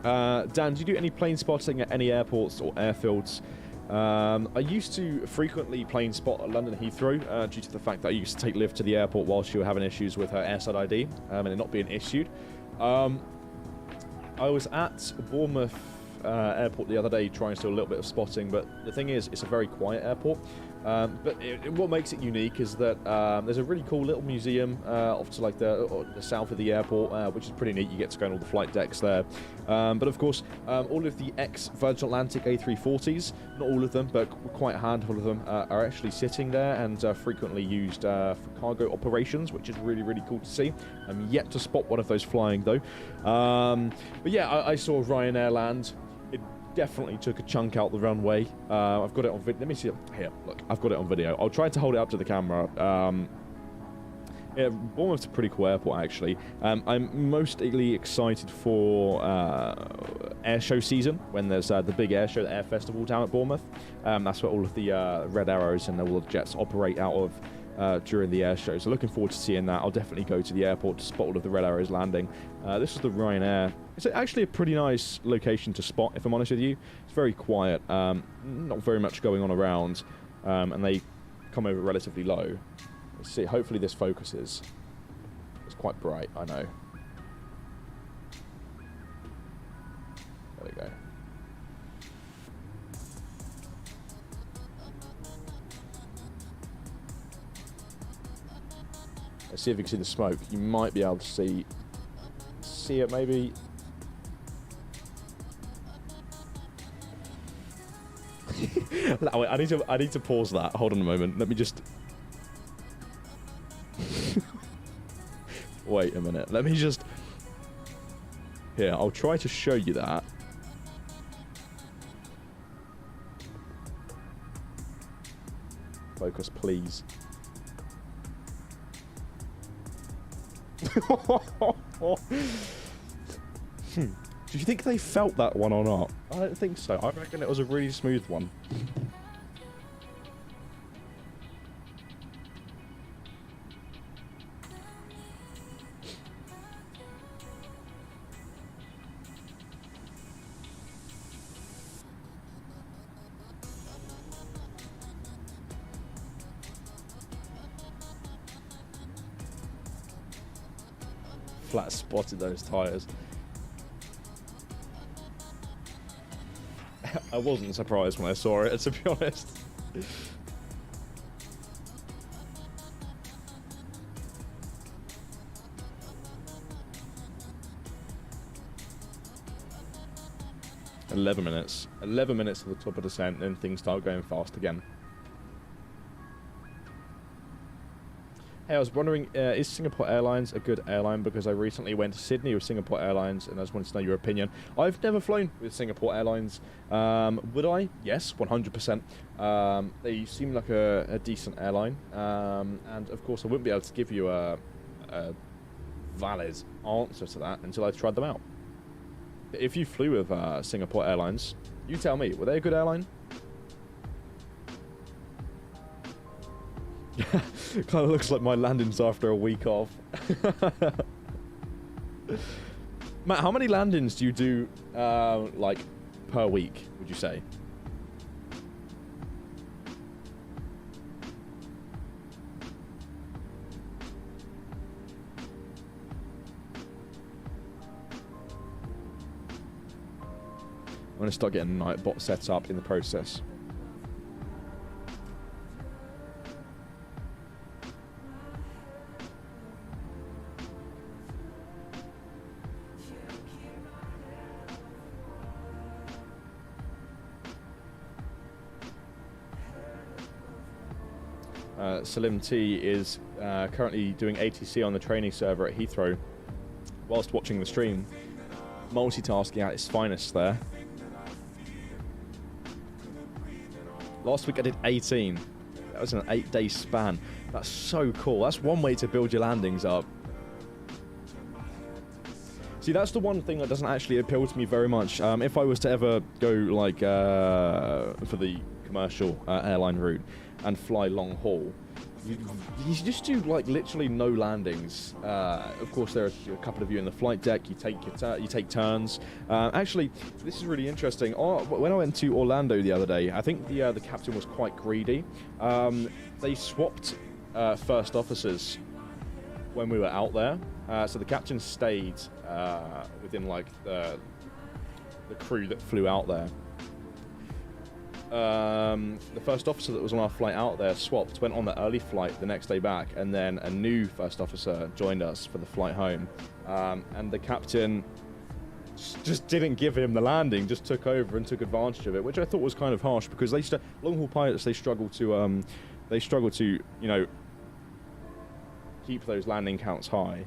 Dan, do you do any plane spotting at any airports or airfields? I used to frequently plane spot at London Heathrow due to the fact that I used to take Liv to the airport while she was having issues with her airside ID and it not being issued. I was at Bournemouth airport the other day trying to do a little bit of spotting, but the thing is, it's a very quiet airport. But what makes it unique is that there's a really cool little museum off to like the south of the airport, which is pretty neat. You get to go on all the flight decks there. But of course, all of the ex-Virgin Atlantic A340s, not all of them, but quite a handful of them, are actually sitting there and frequently used for cargo operations, which is really, really cool to see. I'm yet to spot one of those flying though. But yeah, I saw Ryanair land. It definitely took a chunk out the runway. I've got it on video. Let me see it. Here, look, I've got it on video. I'll try to hold it up to the camera. Yeah, Bournemouth's a pretty cool airport, actually. I'm mostly excited for air show season, when there's the big air show, the Air Festival down at Bournemouth. That's where all of the Red Arrows and all the jets operate out of during the air show. So looking forward to seeing that. I'll definitely go to the airport to spot all of the Red Arrows landing. This is the Ryanair. It's actually a pretty nice location to spot, if I'm honest with you. It's very quiet, not very much going on around, and they come over relatively low. Let's see, hopefully this focuses. It's quite bright, I know. There we go. Let's see if you can see the smoke. You might be able to see it maybe. Wait, I need to pause that. Hold on a moment. Let me just wait a minute. Let me just here. I'll try to show you that. Focus, please. Do you think they felt that one or not? I don't think so. I reckon it was a really smooth one. Flat spotted those tyres. I wasn't surprised when I saw it, to be honest. $11 minutes. 11 minutes to the top of descent, then things start going fast again. Hey, I was wondering, is Singapore Airlines a good airline? Because I recently went to Sydney with Singapore Airlines, and I just wanted to know your opinion. I've never flown with Singapore Airlines. Would I? Yes, 100%. They seem like a decent airline. And, of course, I wouldn't be able to give you a valid answer to that until I tried them out. If you flew with Singapore Airlines, you tell me, were they a good airline? Kind of looks like my landings after a week off. Matt, how many landings do you do, like, per week, would you say? I'm going to start getting Nightbot set up in the process. Salim T is currently doing ATC on the training server at Heathrow whilst watching the stream. Multitasking at its finest there. Last week I did 18. That was an 8-day span. That's so cool. That's one way to build your landings up. See, that's the one thing that doesn't actually appeal to me very much. If I was to ever go, like, for the commercial airline route and fly long haul, you just do, like, literally no landings. Of course, there are a couple of you in the flight deck. You take turns. Actually, this is really interesting. When I went to Orlando the other day, I think the captain was quite greedy. They swapped first officers when we were out there. So the captain stayed within, like, the crew that flew out there. The first officer that was on our flight out there swapped, went on the early flight the next day back, and then a new first officer joined us for the flight home. And the captain just didn't give him the landing, just took over and took advantage of it, which I thought was kind of harsh, because long-haul pilots, they struggle to, you know, keep those landing counts high.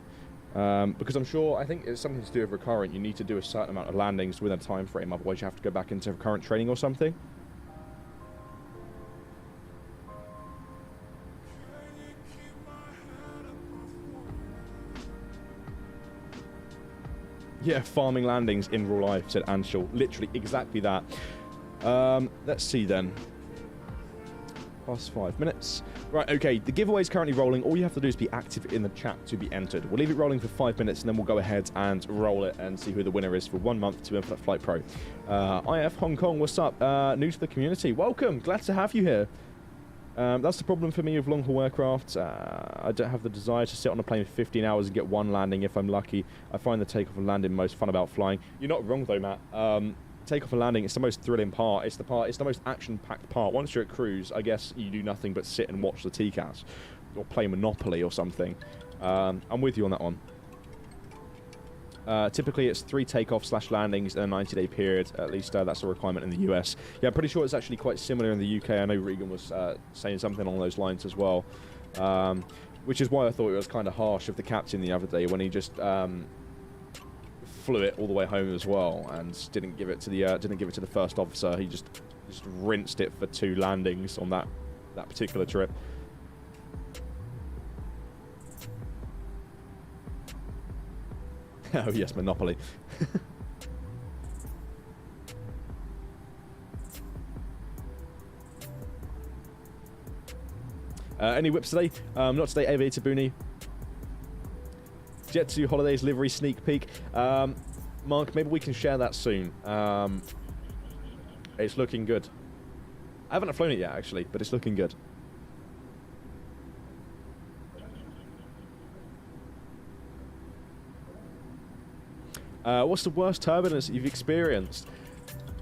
Because I think it's something to do with recurrent. You need to do a certain amount of landings within a time frame, otherwise you have to go back into recurrent training or something. Yeah, farming landings in real life, said Anshul. Literally, exactly that. Let's see then. Past 5 minutes. Right, okay, the giveaway is currently rolling. All you have to do is be active in the chat to be entered. We'll leave it rolling for 5 minutes, and then we'll go ahead and roll it and see who the winner is for 1 month to Infinite Flight Pro. IF Hong Kong, what's up? New to the community. Welcome, glad to have you here. That's the problem for me with long-haul aircraft. I don't have the desire to sit on a plane for 15 hours and get one landing if I'm lucky. I find the takeoff and landing most fun about flying. You're not wrong though, Matt. Takeoff and landing, it's the most thrilling part. It's the most action-packed part. Once you're at cruise, I guess you do nothing but sit and watch the TCAS or play Monopoly or something. I'm with you on that one. Typically, it's 3 takeoff/landings in a 90-day period. At least that's a requirement in the US. Yeah, I'm pretty sure it's actually quite similar in the UK. I know Regan was saying something along those lines as well. Which is why I thought it was kind of harsh of the captain the other day when he just flew it all the way home as well and didn't give it to the first officer. He just rinsed it for 2 landings on that particular trip. Oh yes, Monopoly. Any whips today? Not today, Aviator Booney. Jet 2 Holidays livery sneak peek. Mark, maybe we can share that soon. It's looking good. I haven't flown it yet, actually, but it's looking good. What's the worst turbulence you've experienced?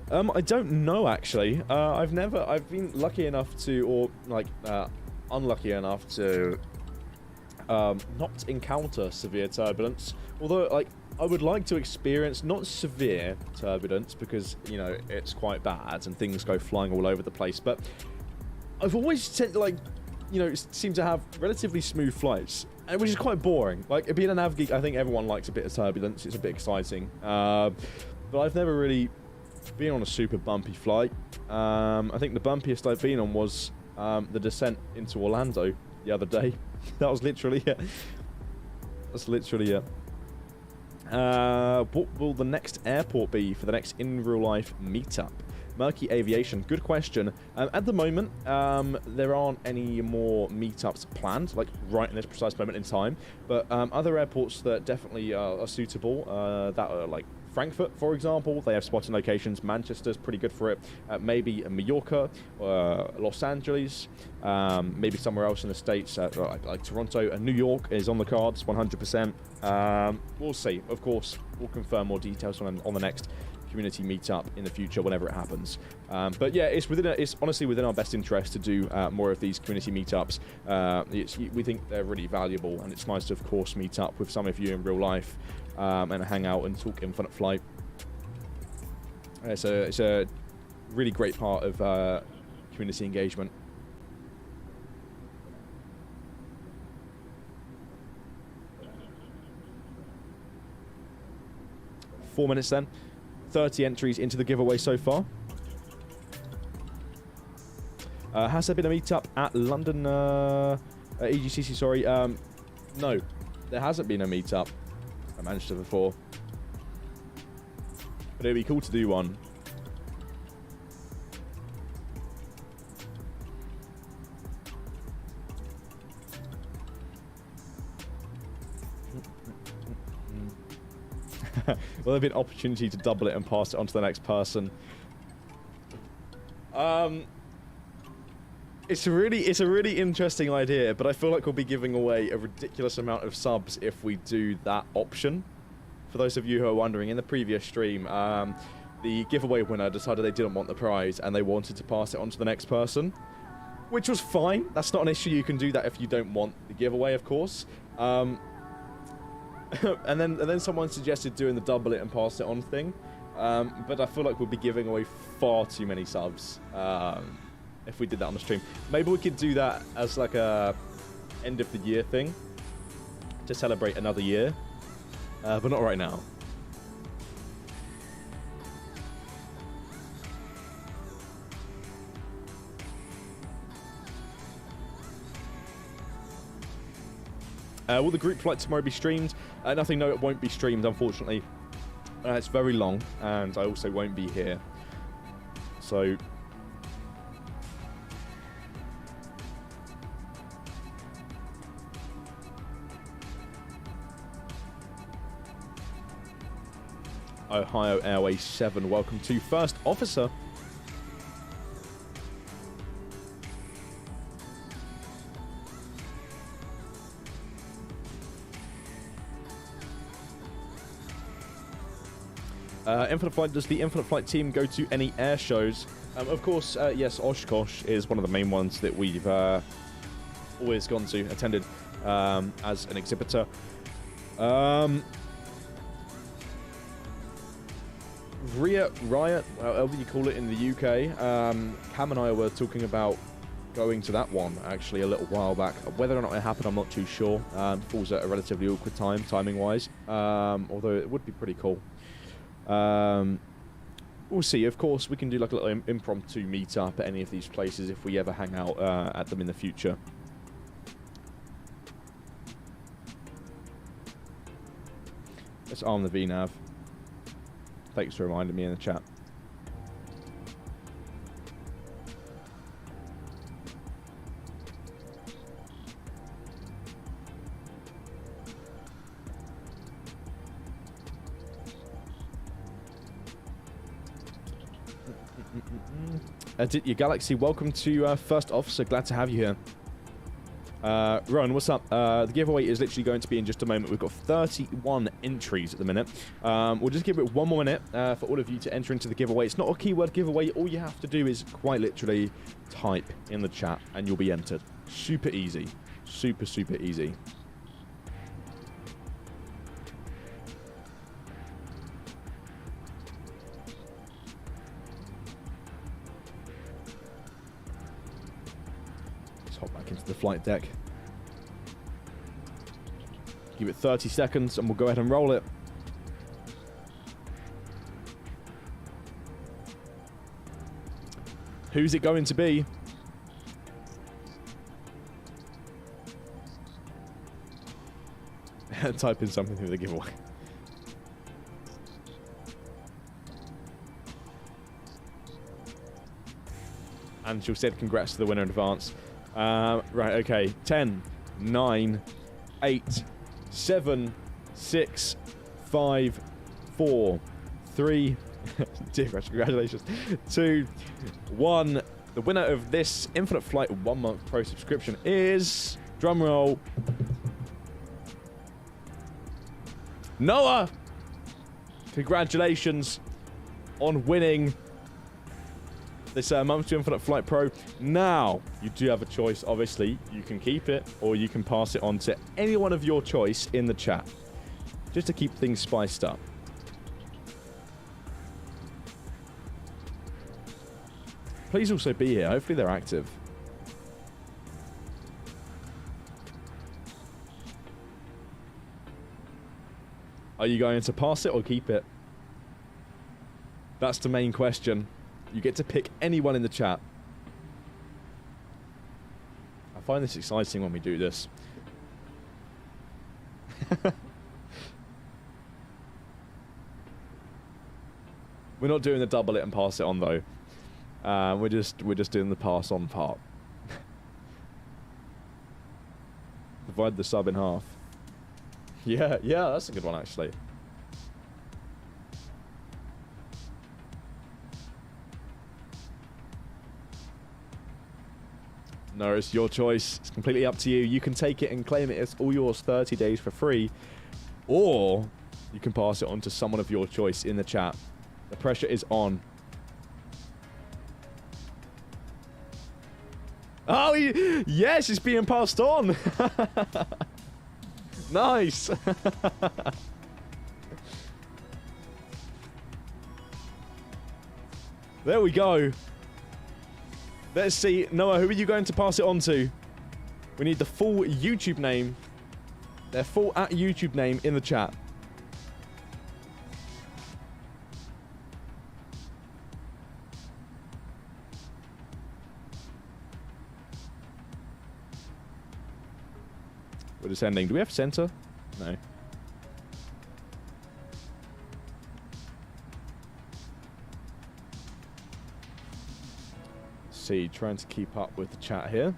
I don't know actually. I've been lucky enough to, or like unlucky enough to, not encounter severe turbulence. Although, like, I would like to experience not severe turbulence because, you know, it's quite bad and things go flying all over the place. But I've always seem to have relatively smooth flights, which is quite boring. Like, being a nav geek, I think everyone likes a bit of turbulence. It's a bit exciting. But I've never really been on a super bumpy flight. I think the bumpiest I've been on was the descent into Orlando the other day. That was literally it. That's literally it. What will the next airport be for the next in real life meetup? Murky Aviation, good question. At the moment, there aren't any more meetups planned, like right in this precise moment in time. But other airports that definitely are suitable, that are like Frankfurt, for example, they have spotting locations. Manchester's pretty good for it. Maybe Mallorca, Los Angeles, maybe somewhere else in the States, like Toronto. And New York is on the cards, 100%. We'll see. Of course, we'll confirm more details on the next community meetup in the future, whenever it happens. But yeah, it's honestly within our best interest to do more of these community meetups. We think they're really valuable, and it's nice to, of course, meet up with some of you in real life and hang out and talk Infinite Flight. It's a really great part of community engagement. Four minutes then. 30 entries into the giveaway so far. Has there been a meetup at London EGCC? Sorry, no, there hasn't been a meetup at Manchester before, but it'd be cool to do one. Will there be an opportunity to double it and pass it on to the next person? It's a really interesting idea, but I feel like we'll be giving away a ridiculous amount of subs if we do that option. For those of you who are wondering, in the previous stream, the giveaway winner decided they didn't want the prize and they wanted to pass it on to the next person, which was fine. That's not an issue. You can do that if you don't want the giveaway, of course. and then someone suggested doing the double it and pass it on thing, but I feel like we'll be giving away far too many subs if we did that on the stream. Maybe we could do that as like a end of the year thing to celebrate another year, but not right now. Will the group flight tomorrow be streamed? Nothing, no, it won't be streamed, unfortunately. It's very long, and I also won't be here. So... Ohio Airways 7, welcome to First Officer. Infinite Flight, does the Infinite Flight team go to any air shows? Of course, yes, Oshkosh is one of the main ones that we've always gone to, attended as an exhibitor. Riot, however you call it in the UK, Cam and I were talking about going to that one actually a little while back. Whether or not it happened, I'm not too sure. Falls at a relatively awkward time, timing-wise, although it would be pretty cool. We'll see. Of course, we can do like a little impromptu meet-up at any of these places if we ever hang out at them in the future. Let's arm the VNav. Thanks for reminding me in the chat. Your Galaxy, welcome to First Officer. Glad to have you here. Rowan, what's up? The giveaway is literally going to be in just a moment. We've got 31 entries at the minute. We'll just give it 1 more minute for all of you to enter into the giveaway. It's not a keyword giveaway. All you have to do is quite literally type in the chat and you'll be entered. Super easy. Super, super easy. Hop back into the flight deck. Give it 30 seconds and we'll go ahead and roll it. Who's it going to be? Type in something through the giveaway. And she said congrats to the winner in advance. Right, okay. 10, 9, 8, 7, 6, 5, 4, 3, dear gosh, congratulations, 2, 1. The winner of this Infinite Flight 1 month pro subscription is, drumroll, Noah! Congratulations on winning this month to Infinite Flight Pro. Now, you do have a choice, obviously. You can keep it, or you can pass it on to anyone of your choice in the chat. Just to keep things spiced up. Please also be here. Hopefully they're active. Are you going to pass it or keep it? That's the main question. You get to pick anyone in the chat. I find this exciting when we do this. We're not doing the double it and pass it on though. We're just doing the pass on part. Divide the sub in half. Yeah, that's a good one actually. No, it's your choice. It's completely up to you. You can take it and claim it. It's all yours 30 days for free. Or you can pass it on to someone of your choice in the chat. The pressure is on. Oh, yes, it's being passed on. Nice. There we go. Let's see. Noah, who are you going to pass it on to? We need the full YouTube name. Their full @YouTube name in the chat. We're just ending. Do we have center? No. See, trying to keep up with the chat here.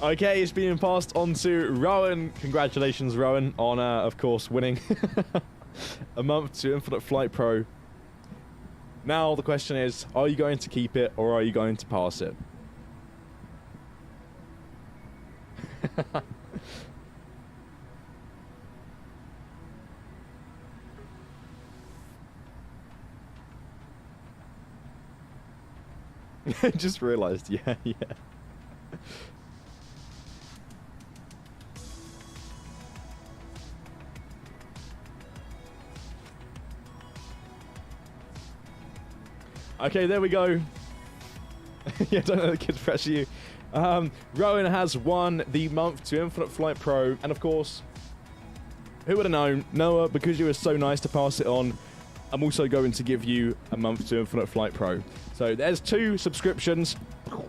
Okay, it's being passed on to Rowan. Congratulations, Rowan, on, of course, winning a month to Infinite Flight Pro. Now, the question is, are you going to keep it or are you going to pass it? Just realized, yeah. Okay, there we go. Yeah, don't let the kids pressure you. Rowan has won the month to Infinite Flight Pro. And of course, who would have known? Noah, because you were so nice to pass it on, I'm also going to give you a month to Infinite Flight Pro. So there's 2 subscriptions,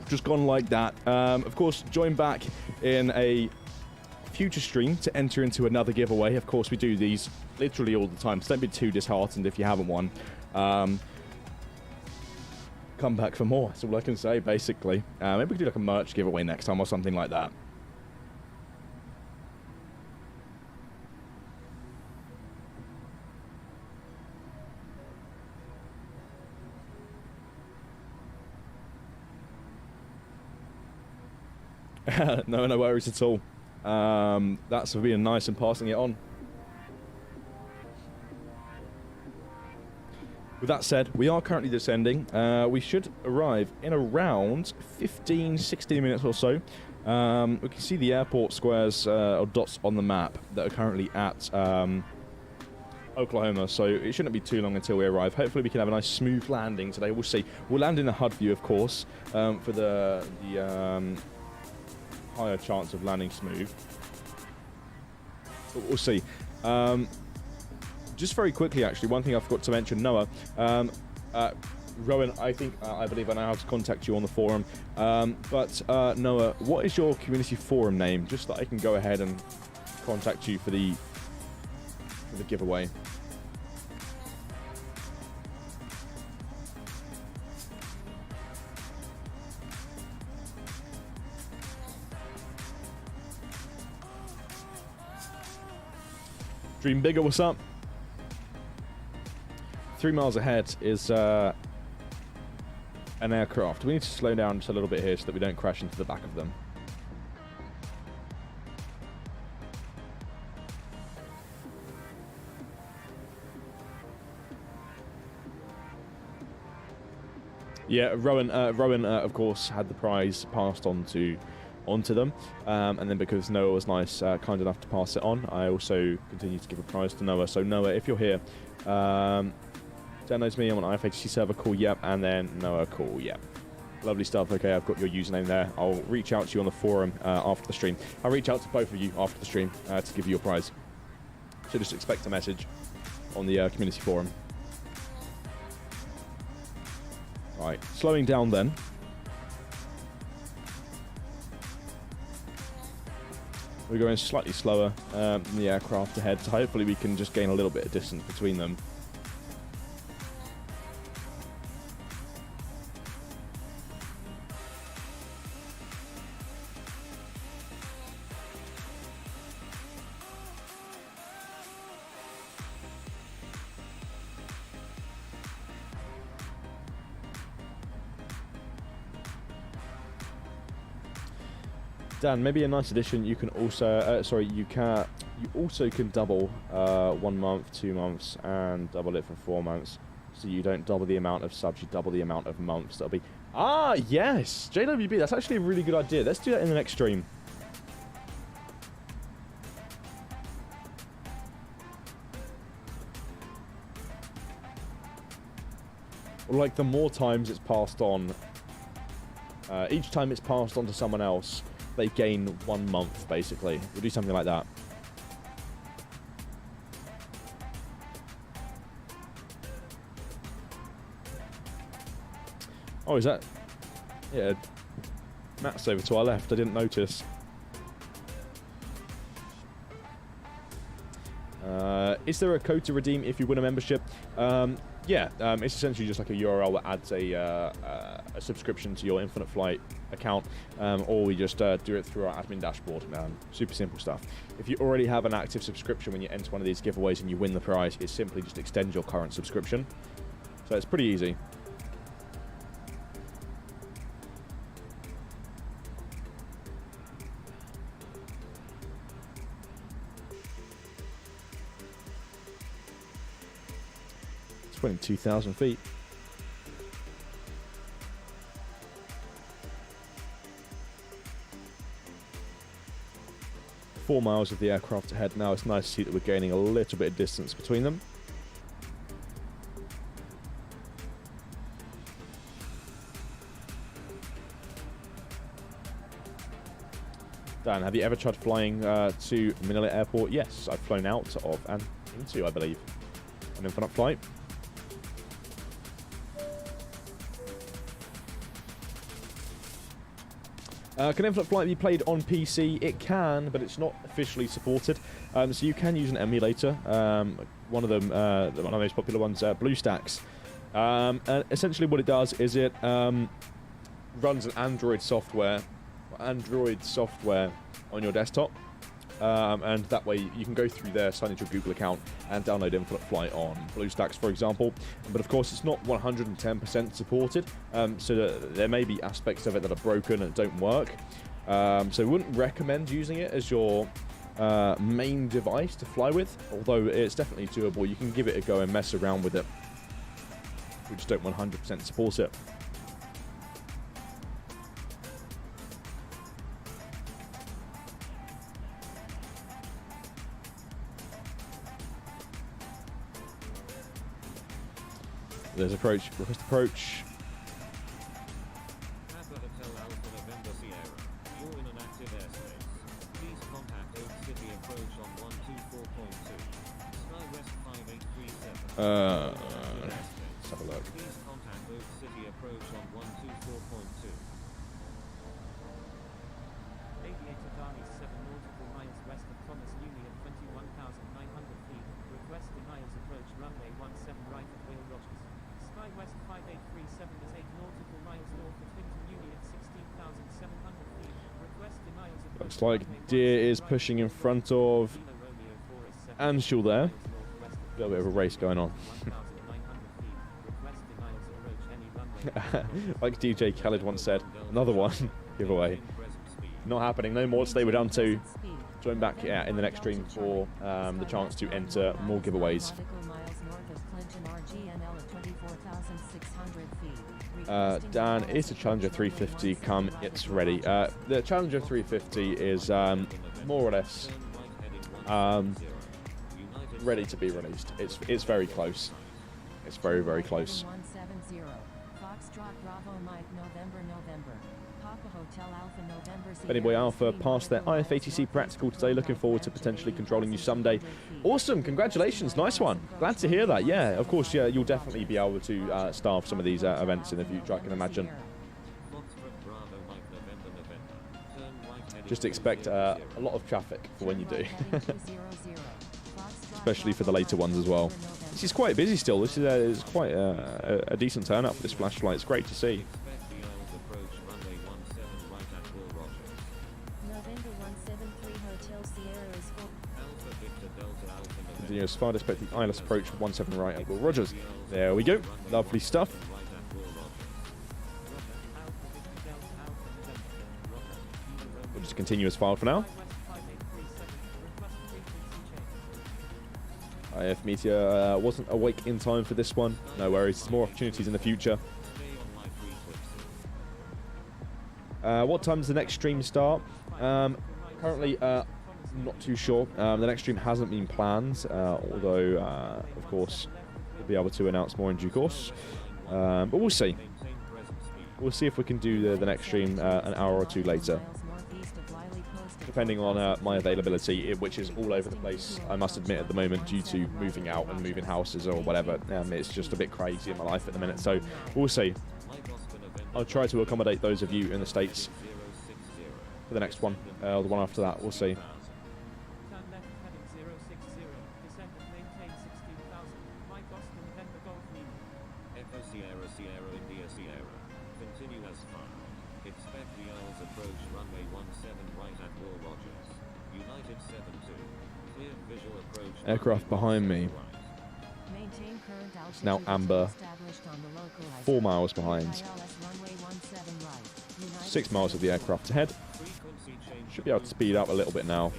just gone like that. Of course, join back in a future stream to enter into another giveaway. Of course, we do these literally all the time, so don't be too disheartened if you haven't won. come back for more. That's all I can say, basically. Maybe we could do like a merch giveaway next time or something like that. No worries at all. That's for being nice and passing it on. With that said, we are currently descending. We should arrive in around 15-16 minutes or so. We can see the airport squares or dots on the map that are currently at Oklahoma, so it shouldn't be too long until we arrive. Hopefully we can have a nice smooth landing today. We'll see. We'll land in the HUD view, of course, for the higher chance of landing smooth. But we'll see. Just very quickly, actually, one thing I forgot to mention, Noah. Rowan, I believe I know how to contact you on the forum. But Noah, what is your community forum name? Just that I can go ahead and contact you for the giveaway. Dream bigger, what's up? 3 miles ahead is an aircraft. We need to slow down just a little bit here so that we don't crash into the back of them. Yeah, Rowan, of course, had the prize passed on onto them, and then because Noah was nice, kind enough to pass it on, I also continue to give a prize to Noah. So Noah, if you're here, downloads me, I'm on IFHC server, cool, yep, and then Noah, cool, yep. Lovely stuff. Okay, I've got your username there. I'll reach out to you on the forum after the stream. I'll reach out to both of you after the stream to give you your prize. So just expect a message on the community forum. Right, slowing down then. We're going slightly slower than the aircraft ahead, so hopefully we can just gain a little bit of distance between them. Dan, maybe a nice addition. You can also, you also can double 1 month, 2 months, and double it for 4 months. So you don't double the amount of subs, you double the amount of months. That'll be yes, JWB. That's actually a really good idea. Let's do that in the next stream. Or like the more times it's passed on, each time it's passed on to someone else, they gain 1 month, basically. We'll do something like that. Oh, is that... Yeah. Matt's over to our left. I didn't notice. Is there a code to redeem if you win a membership? Yeah, it's essentially just like a URL that adds a subscription to your Infinite Flight account, or we just do it through our admin dashboard. Super simple stuff. If you already have an active subscription when you enter one of these giveaways and you win the prize, it simply just extends your current subscription. So it's pretty easy. It's 22,000 feet. Four miles of the aircraft ahead now. It's nice to see that we're gaining a little bit of distance between them. Dan, have you ever tried flying to Manila Airport? Yes, I've flown out of and into, I believe, an Infinite Flight. Can Infinite Flight be played on PC? It can, but it's not officially supported. So you can use an emulator. One of them, one of the most popular ones, BlueStacks, And essentially what it does is it runs an Android software on your desktop. And that way you can go through there, sign into your Google account, and download Infinite Flight on BlueStacks, for example. But of course, it's not 110% supported, so there may be aspects of it that are broken and don't work. So we wouldn't recommend using it as your main device to fly with, although it's definitely doable. You can give it a go and mess around with it. We just don't 100% support it. There's approach, request approach. Papa Hotel Alpha November Sierra. You're in an active airspace. Please contact Oak City approach on 124.2. Sky West 5837. Let's have a look. Please contact Oak City approach on 124.2. Aviator Darby 7 nautical miles west of Thomas Uni at 21,900 feet. Request denials approach runway 17 right at Whale Rogers. Sky West 5837 is 8 nautical miles north of Hinton Uni at 16,700 feet. Request denials approach. Looks like Deer is pushing in front of Anshul there. A little bit of a race going on. Like DJ Khaled once said, another one giveaway. Not happening. No more. Stay with down 2. Join back in the next stream for the chance to enter more giveaways. Dan, is a Challenger 350 come? It's ready. The Challenger 350 is more or less ready to be released. It's very close. It's very, very close. Benny Boy Alpha passed their IF-ATC practical today. Looking forward to potentially controlling you someday. Awesome, congratulations, nice one. Glad to hear that. Yeah, of course, yeah, you'll definitely be able to staff some of these events in the future, I can imagine. Just expect a lot of traffic for when you do. Especially for the later ones as well. This is quite busy still. This is quite a decent turnout for this flash flight. It's great to see. Continue as far as the ILS approach 17 right at Will Rogers. There we go. Lovely stuff. We'll just continue as filed for now. IF Meteor wasn't awake in time for this one. No worries. There's more opportunities in the future. What time does the next stream start? Currently, not too sure. The next stream hasn't been planned, although, of course, we'll be able to announce more in due course. But we'll see. We'll see if we can do the next stream an hour or two later, depending on my availability, which is all over the place, I must admit, at the moment, due to moving out and moving houses or whatever. It's just a bit crazy in my life at the minute, so we'll see. I'll try to accommodate those of you in the States for the next one, or the one after that. We'll see. Aircraft behind me. It's now amber. 4 miles behind. 6 miles of the aircraft ahead. Should be able to speed up a little bit now.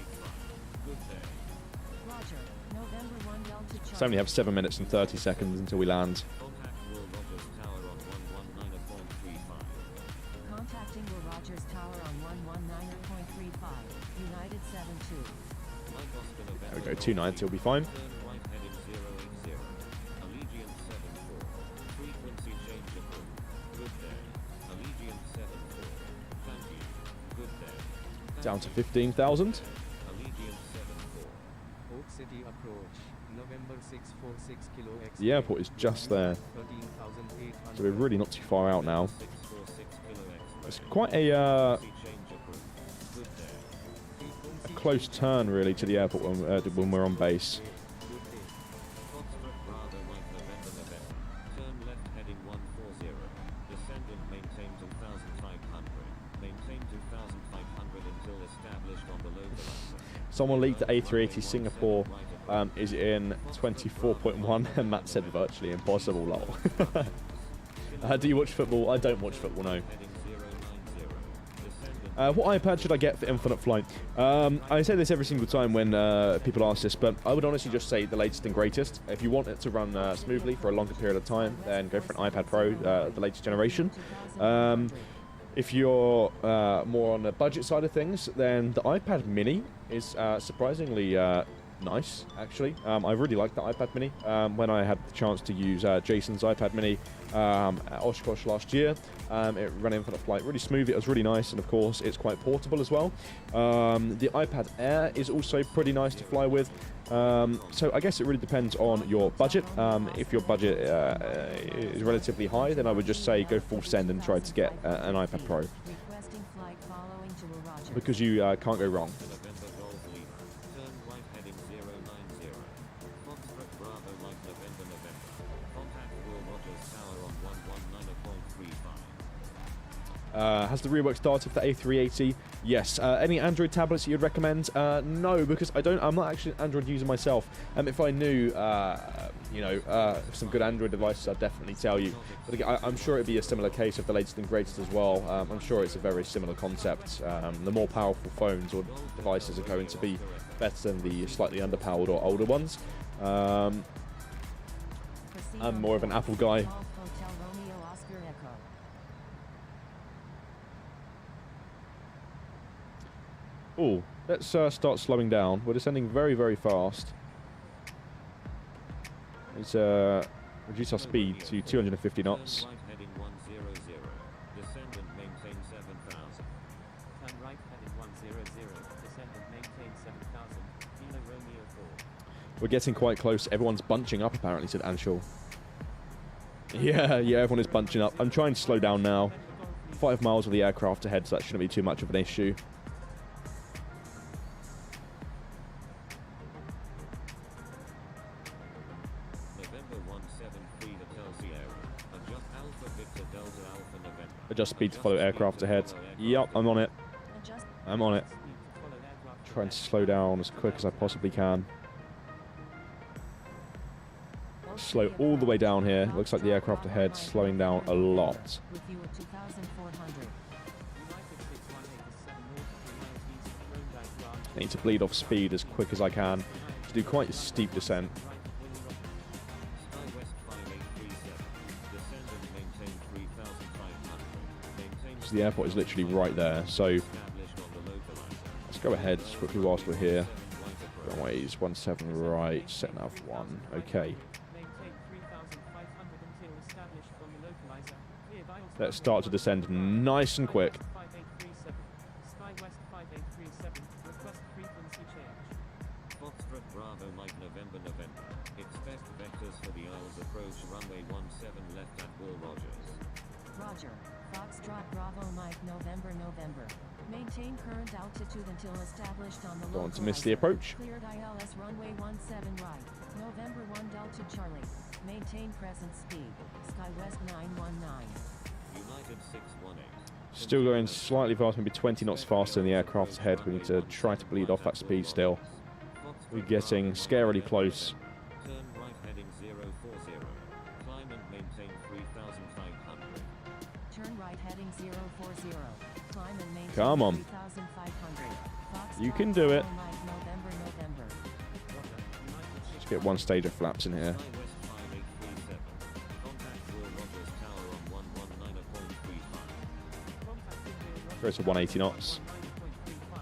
So only have 7 minutes and 30 seconds until we land. Contacting Will Rogers Tower on 119.35. United 72. There we go, 290 will be fine. Down to 15,000. The airport is just there, so we're really not too far out now. It's quite a close turn, really, to the airport when we're on base. Someone leaked the A380 Singapore is in 24.1, and Matt said virtually impossible, lol. Do you watch football? I don't watch football, no. What iPad should I get for Infinite Flight? I say this every single time when people ask this, but I would honestly just say the latest and greatest. If you want it to run smoothly for a longer period of time, then go for an iPad Pro, the latest generation. If you're more on the budget side of things, then the iPad Mini is surprisingly nice, actually. I really liked the iPad Mini when I had the chance to use Jason's iPad Mini at Oshkosh last year. It ran Infinite Flight really smooth. It was really nice, and of course, it's quite portable as well. The iPad Air is also pretty nice to fly with. So I guess it really depends on your budget. If your budget is relatively high, then I would just say go full send and try to get an iPad Pro, Requesting flight following to a Roger. because you can't go wrong. November Golf Lima. Turn right heading 090. Foxtrot Bravo Mike November November. Contact Will Rogers Tower on 119.35. Has the rework started for A380? Yes. Any Android tablets you'd recommend? No, because I'm not actually an Android user myself. If I knew, some good Android devices, I'd definitely tell you. But again, I'm sure it'd be a similar case of the latest and greatest as well. I'm sure it's a very similar concept. The more powerful phones or devices are going to be better than the slightly underpowered or older ones. I'm more of an Apple guy. Golf Hotel Romeo Oscar Echo. Oh, let's start slowing down. We're descending very, very fast. Let's reduce our speed to 250 knots. Right heading 100. Descendant maintain 7,000. Turn right heading 100. Descendant maintain 7,000. Kilo Romeo 4. We're getting quite close. Everyone's bunching up, apparently, said Anshul. Yeah, everyone is bunching up. I'm trying to slow down now. 5 miles of the aircraft ahead, so that shouldn't be too much of an issue. November 173 𝗚𝗘𝗟. Adjust Alpha Victor Delta Alpha November. Adjust speed to follow aircraft ahead. Yep, I'm on it. Adjust. I'm on it. Speed to follow aircraft Trying to ahead. slow down as quick as I possibly can. Slow all the way down here. Looks like the aircraft ahead slowing down a lot. With you at 2,400. United 618 is 7 nautical miles east of Climbout branch. I need to bleed off speed as quick as I can to do quite a steep descent. Sky West 5837. Descendant maintain 3,500. Maintain So the airport is literally right there. So established on the localizer. let's go ahead just quickly whilst we're here. 7 right approach. Runways 17 right, set nav 1. Okay. Maintain 3,500 until established from the localizer. Cleared aisles Let's start to descend nice and quick. 5837. Sky West 5837. Request frequency change. Foxtrot Bravo Mike November November. Expect vectors for the Isles approach runway 17 left at Will Rogers. Roger. Foxtrot Bravo Mike November November. Maintain current altitude until established on the Don't want to miss the localizer. approach. Cleared ILS runway 17 right. November 1 Delta Charlie. Maintain present speed. Sky West 919. United 618. Still going slightly fast, maybe 20 knots faster than the aircraft ahead. We need to try to bleed off that speed still. We're getting scarily close. Turn right heading 040. Climb and maintain 3,500. Turn right heading 040. Climb and maintain Come on. 3,500. You Foxtrot can do it. Bravo Mike November November. Let's get one stage of flaps in here. Sky West 5837. Contact Will Rogers Tower on 119.35. Contacting Will Rogers Go to 180 knots. 9.35.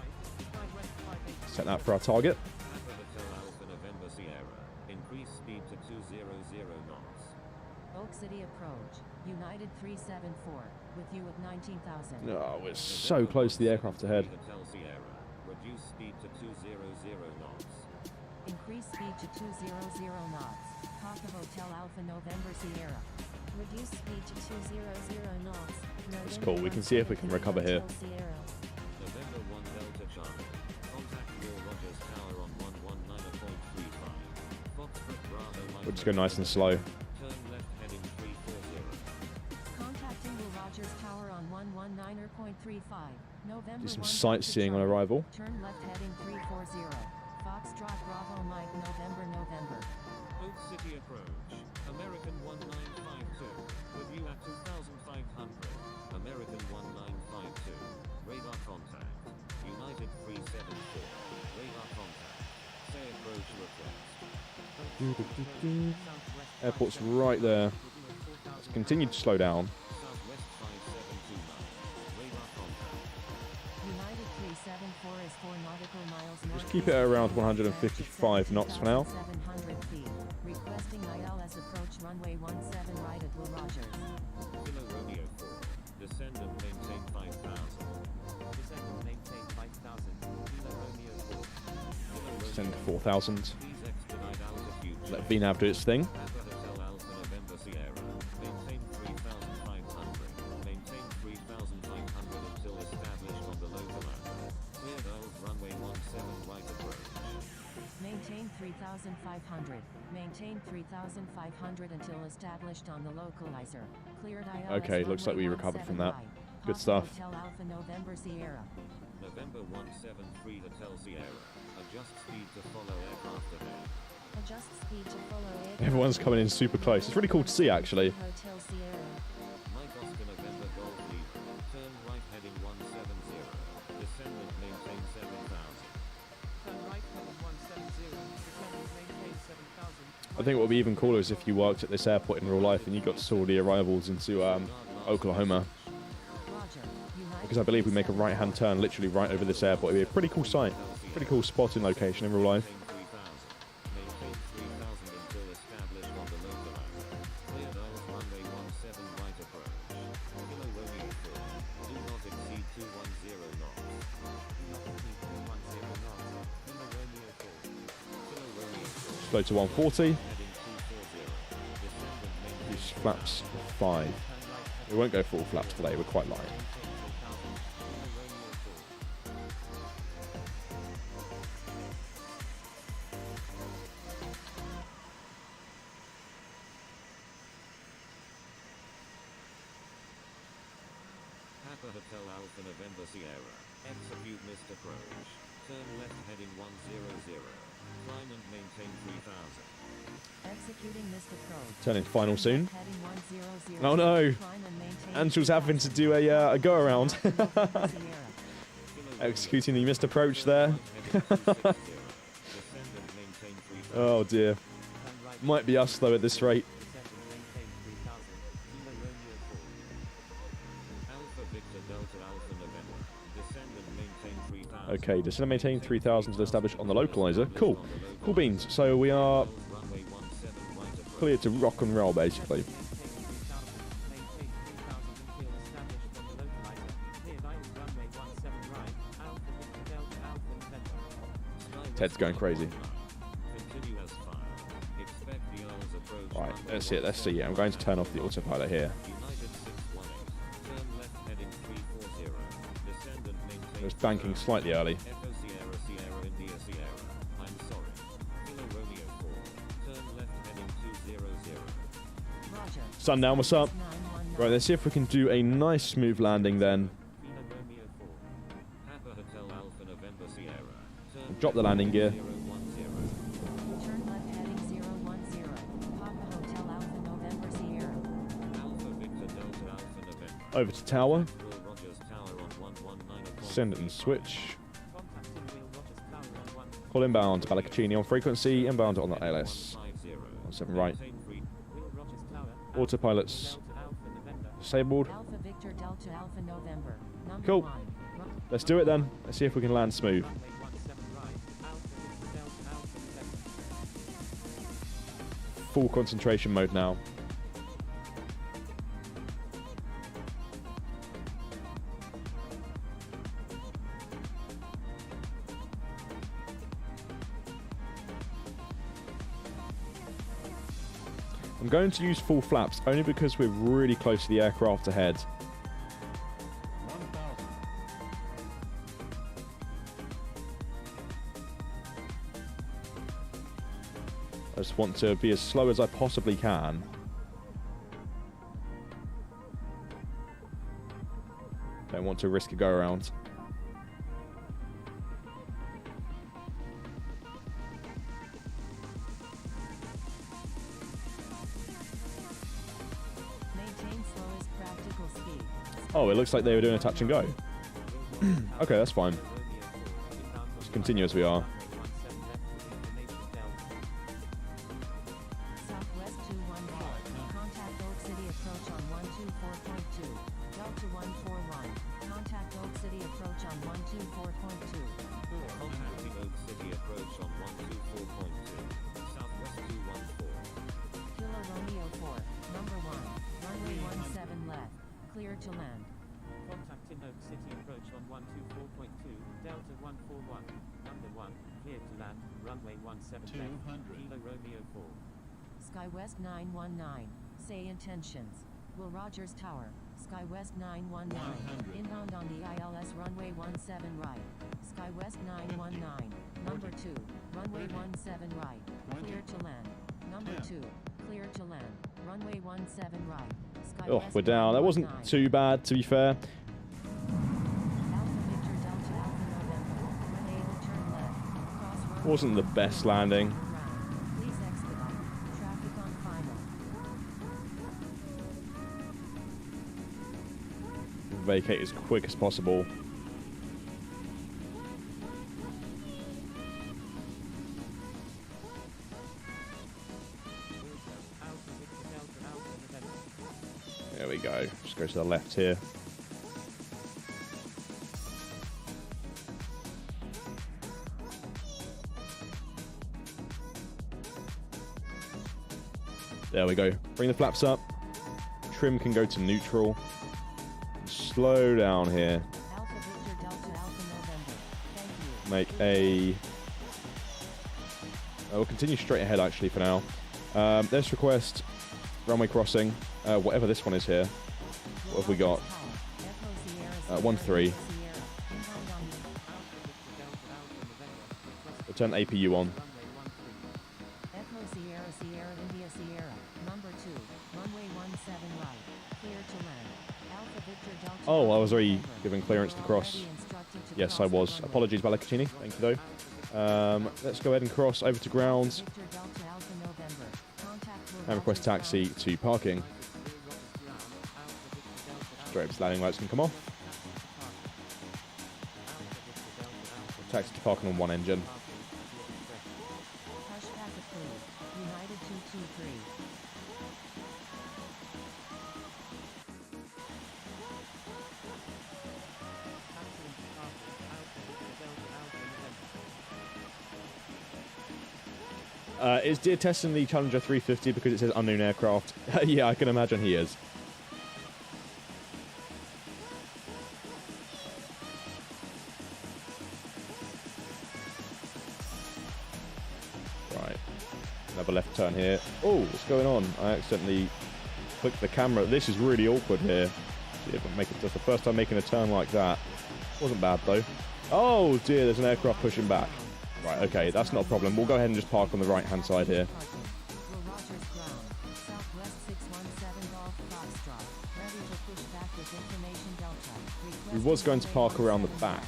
Sky West 583. Set that for our target. Papa Hotel Alpha November Sierra. Increase speed to 200 knots. Oak City approach. United 374. With you at 19,000. Oh, we're so close to the aircraft ahead. Hotel Sierra. Reduce speed to 200 knots. Increase speed to 200 knots. Papa Hotel Alpha November Sierra. Reduce speed to 200 knots. That's cool. We can see if we can recover here. Sierra. November 1 Delta Charlie. Contact Will Rogers Tower on 119.35. Foxtrot Bravo Mike. We'll just go nice and slow. Turn left heading 340. Contacting Will Rogers Tower on 119.35. November Do some 1 sightseeing on Delta arrival. Charlie. Turn left heading 340. Heavy approach. American 1952. With you at 2,500. American 1952. Radar contact. United 374. Radar contact. Say approach request. Airport's right there. Let's continue to slow down. Southwest 5729. Radar contact. United 374 is 4 nautical miles north. Just keep it around 155 knots for now. 700 feet. Requesting ILS approach runway 17 right at Will Rogers. Kilo Romeo 4. Descend and maintain 5,000. Descend and maintain 5,000. Kilo Romeo 4. Kilo Romeo Send 4,000. Please expedite altitude Let change. VNAV do its thing. Papa Hotel Alpha November Sierra. Maintain 3,500. Maintain 3,500 until established on the localizer. Cleared old runway 17 right approach. Maintain 3,500. Maintain 3,500 until established on the localizer. Cleared ILS Okay, looks like we runway recovered from 17 that. right. Good Papa stuff. Hotel Alpha November Sierra. November 173 Hotel Sierra. Adjust speed to follow aircraft ahead. Adjust speed to follow aircraft. Everyone's coming in super close. It's really cool to see, actually. Hotel Sierra. Mike Oscar November Golf Leader. Turn right heading 170. Descend and maintain 7,000. Turn right heading 170. Descend and maintain 7,000. I think what would be even cooler is if you worked at this airport in real life and you got to see all the arrivals into Oklahoma. Roger. United Because I believe we make a right-hand turn literally right over this airport. It'd be a pretty cool sight. Pretty cool spotting location in real life. Maintain 3,000. Maintain 3,000 until established on the localizer. Cleared old runway 17 right approach. Kilo Romeo 4. Do not exceed 210 knots. Do not exceed 210 knots. Kilo Romeo 4. Kilo Romeo 4. Slow to 140. Heading 240. Descend and maintain Use flaps 5. We won't go full flaps today. We're quite light. Papa Hotel Alpha November Sierra. Execute missed approach. Turn left heading 100. Climb and maintain 3,000. executing missed approach. Turning final soon. Heading 100. Oh no! Climb and maintain Angel's having to do a go around. Sierra. Executing the missed approach there. Oh dear. Might be us though at this rate. Okay, descend and maintain 3,000 to establish on the localizer. Cool. Cool beans. So we are clear to rock and roll basically. Ted's going crazy. Right, let's see it. Let's see. Yeah, I'm going to turn off the autopilot here. It's banking slightly early. Sundown, what's up? Right, let's see if we can do a nice smooth landing then. Drop the landing gear. Turn left heading 010. Papa Hotel Alpha November Sierra. Over to tower. Send it and switch. Call inbound to Balacaccini on frequency. Inbound on the ALS. 17 right. Autopilots disabled. Alpha Victor Delta Alpha November. Number Cool. 1. Let's do it then. Let's see if we can land smooth. Full concentration mode now. I'm going to use full flaps only because we're really close to the aircraft ahead. I just want to be as slow as I possibly can. Don't want to risk a go around. Oh, it looks like they were doing a touch and go. Okay, that's fine. Let's continue as we are. Southwest 214. Contact Oak City approach on 124.2. Delta 141. Contact Oak City approach on 124.2. Contacting Oak City approach on 124.2. Southwest 214. Kilo Romeo 4, number 1. Runway 17 left. Clear to land. Contacting Oak City approach on 124.2, Delta 141, number 1, clear to land, runway 17 left, Kilo Romeo 4. SkyWest 919. Say intentions. Will Rogers Tower. SkyWest 919. Inbound on the ILS runway 17 right. SkyWest 919. Number 2. Runway 17 right. Clear to land. Number 2. Clear to land. Runway 17 right. Oh, SkyWest we're down. That wasn't 919. too bad, to be fair. Alpha Victor Delta Alpha November. Unable turn left. Cross runway Wasn't the best landing. ground. Please expedite. Traffic on Climbout. Vacate as quick as possible. Alpha Victor Delta Alpha November. There we go. Just go to the left here. There we go. Bring the flaps up. Trim can go to neutral. Slow down here. Alpha Victor Delta Alpha November. Thank you. Make a... we'll continue straight ahead, actually, for now. Let's request runway crossing. Whatever this one is here. What have we got? 1-3. We'll turn APU on. Echo Sierra Sierra India Sierra. Number 2. Runway 17 right. Clear to land. Alpha Victor Delta. Oh, I Alpha was already November. given clearance to You are cross. already instructed to Yes, I cross the was. runway. Apologies, Balacaccini. Thank you, though. Let's go ahead and cross over to grounds Victor Delta Alpha November. Contact will and request Rogers taxi ground. to parking. Straight up landing lights can come off. Taxi to parking on one engine. Pushback approved. United 223. Is Deer testing the Challenger 350 because it says unknown aircraft? Yeah, I can imagine he is. Right. Another left turn here. Oh, what's going on? I accidentally clicked the camera. This is really awkward here. See if I make it. That's the first time making a turn like that. Wasn't bad though. Oh dear, there's an aircraft pushing back. Right, okay, that's not a problem. We'll go ahead and just park on the right-hand side here. Will Rogers ground. Southwest 617 Golf Foxtrot. Ready to push back with information Delta. We was going to park around the back,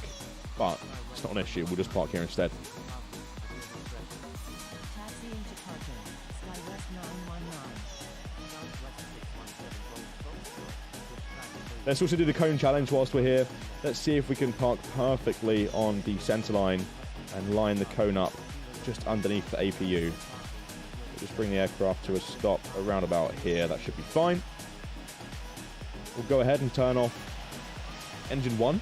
but it's not an issue. We'll just park here instead. Taxiing to parking. SkyWest 919. Let's also do the cone challenge whilst we're here. Let's see if we can park perfectly on the center line and line the cone up just underneath the APU. We'll just bring the aircraft to a stop around about here. That should be fine. We'll go ahead and turn off engine 1.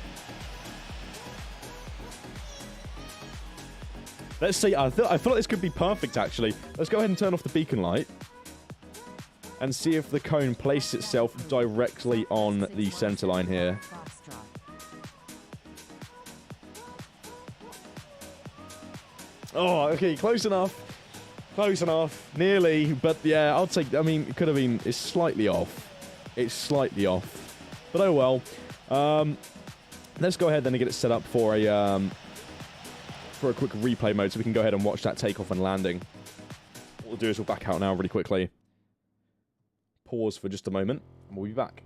Let's see. I feel like this could be perfect, actually. Let's go ahead and turn off the beacon light and see if the cone places itself directly on the center line here. Foxtrot. Oh, okay, close enough. Close enough. Nearly, but yeah, I'll take... I mean, it could have been... It's slightly off. It's slightly off. But oh well. Let's go ahead then and get it set up for a quick replay mode so we can go ahead and watch that takeoff and landing. What we'll do is we'll back out now really quickly. Pause for just a moment, and we'll be back.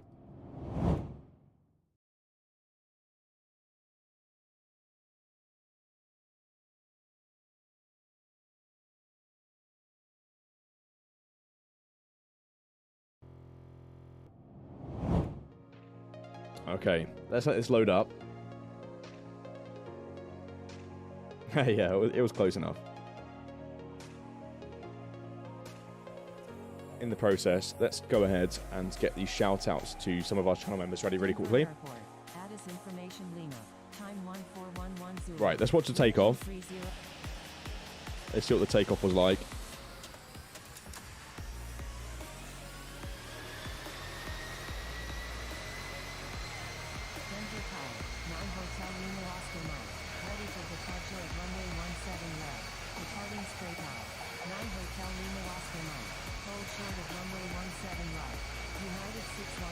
Okay, let's let this load up. Yeah, it was close enough. In the process, let's go ahead and get these shout-outs to some of our channel members ready really quickly. Airport. Addis Information Lima. Time 14110. Right, let's watch the takeoff. Let's see what the takeoff was like. Denver Tower. 9 Hotel Lima Oscar Mike. Ready for departure at runway 17 left. Departing straight out. 9 Hotel Lima Oscar Mike. Hold short of runway 17 right. United 618.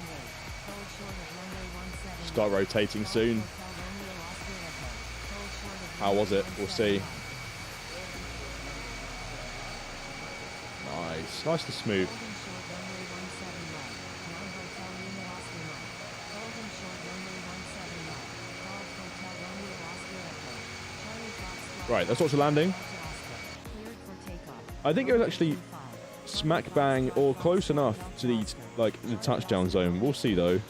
Hold short of runway 17. Start rotating soon. Hotel Romeo Oscar Echo. Hold short of How was it? We'll see. runway 17 right. Nice. Nice and smooth. Holding short runway 17 right. 9 Hotel Lima Oscar Mike. Holding short runway 17 right. Golf Hotel Romeo Oscar Echo. Charlie Fox. Right, let's watch the landing. Cleared for takeoff. I think it was actually smack bang or close enough to the the touchdown zone. We'll see though. Will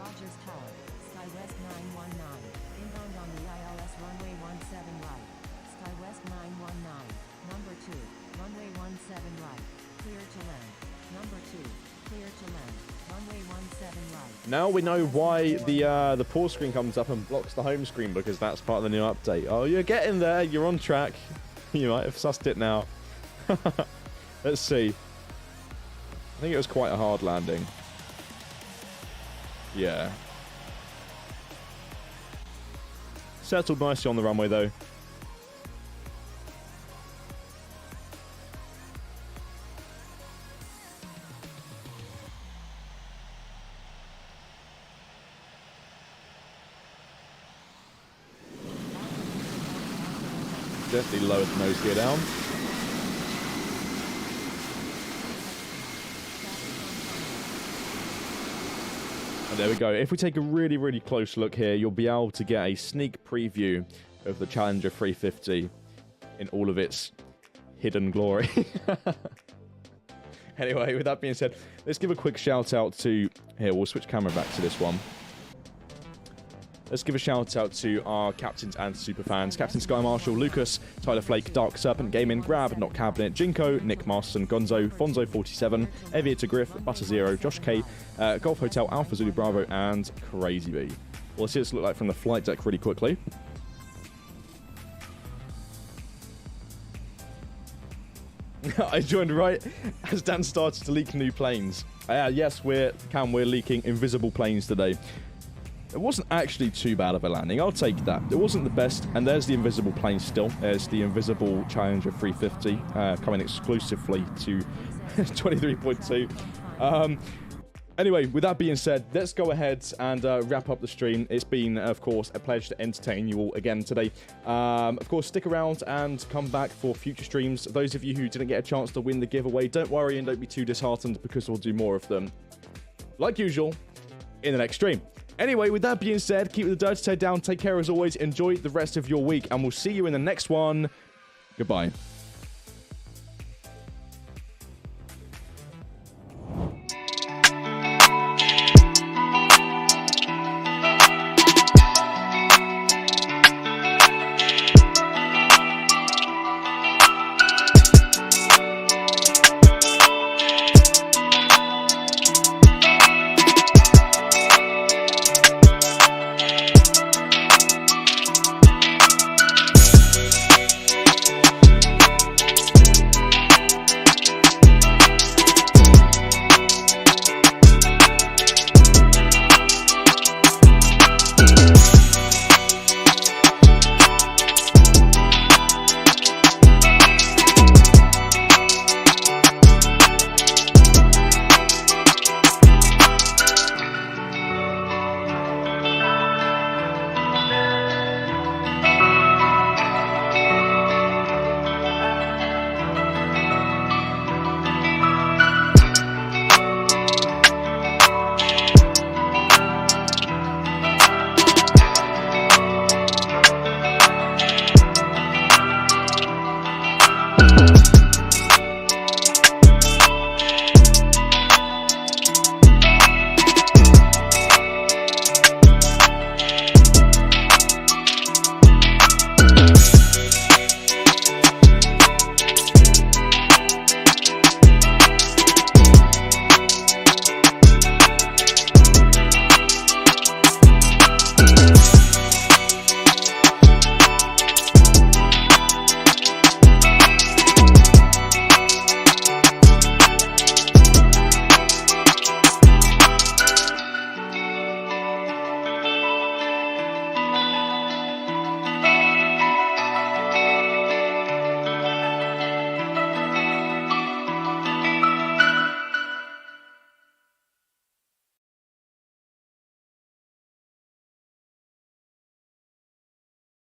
Rogers Tower. SkyWest 919. Inbound on the ILS runway 17 right. SkyWest 919. Number 2. Runway 17 right. Clear to land. Number 2. Clear to land. Runway 17 right. Now we know why the pause screen comes up and blocks the home screen, because that's part of the new update. Oh, you're getting there. You're on track. You might have sussed it now. Let's see. I think it was quite a hard landing. Yeah. Settled nicely on the runway though. Definitely lowered the nose gear down. And there we go. If we take a really, really close look here, you'll be able to get a sneak preview of the Challenger 350 in all of its hidden glory. Anyway, with that being said, let's give a quick shout out to... Here, we'll switch camera back to this one. Let's give a shout out to our captains and super fans. Captain Sky Marshall, Lucas, Tyler Flake, Dark Serpent Gaming, Grab, Not Cabinet, Jinko, Nick Marston, Gonzo, Fonzo47, Aviator Griff, Butter Zero, Josh K, Golf Hotel, Alpha Zulu Bravo, and Crazy Bee. Well, let's see what this look like from the flight deck really quickly. I joined right as Dan started to leak new planes. Yes, we're leaking invisible planes today. It wasn't actually too bad of a landing. I'll take that. It wasn't the best, and there's the invisible plane still. There's the invisible Challenger 350 coming exclusively to 23.2. Anyway, with that being said, let's go ahead and wrap up the stream. It's been, of course, a pleasure to entertain you all again today. Of course, stick around and come back for future streams. Those of you who didn't get a chance to win the giveaway, don't worry and don't be too disheartened, because we'll do more of them, like usual, in the next stream. Anyway, with that being said, keep the dirty tape down. Take care as always. Enjoy the rest of your week, and we'll see you in the next one. Goodbye.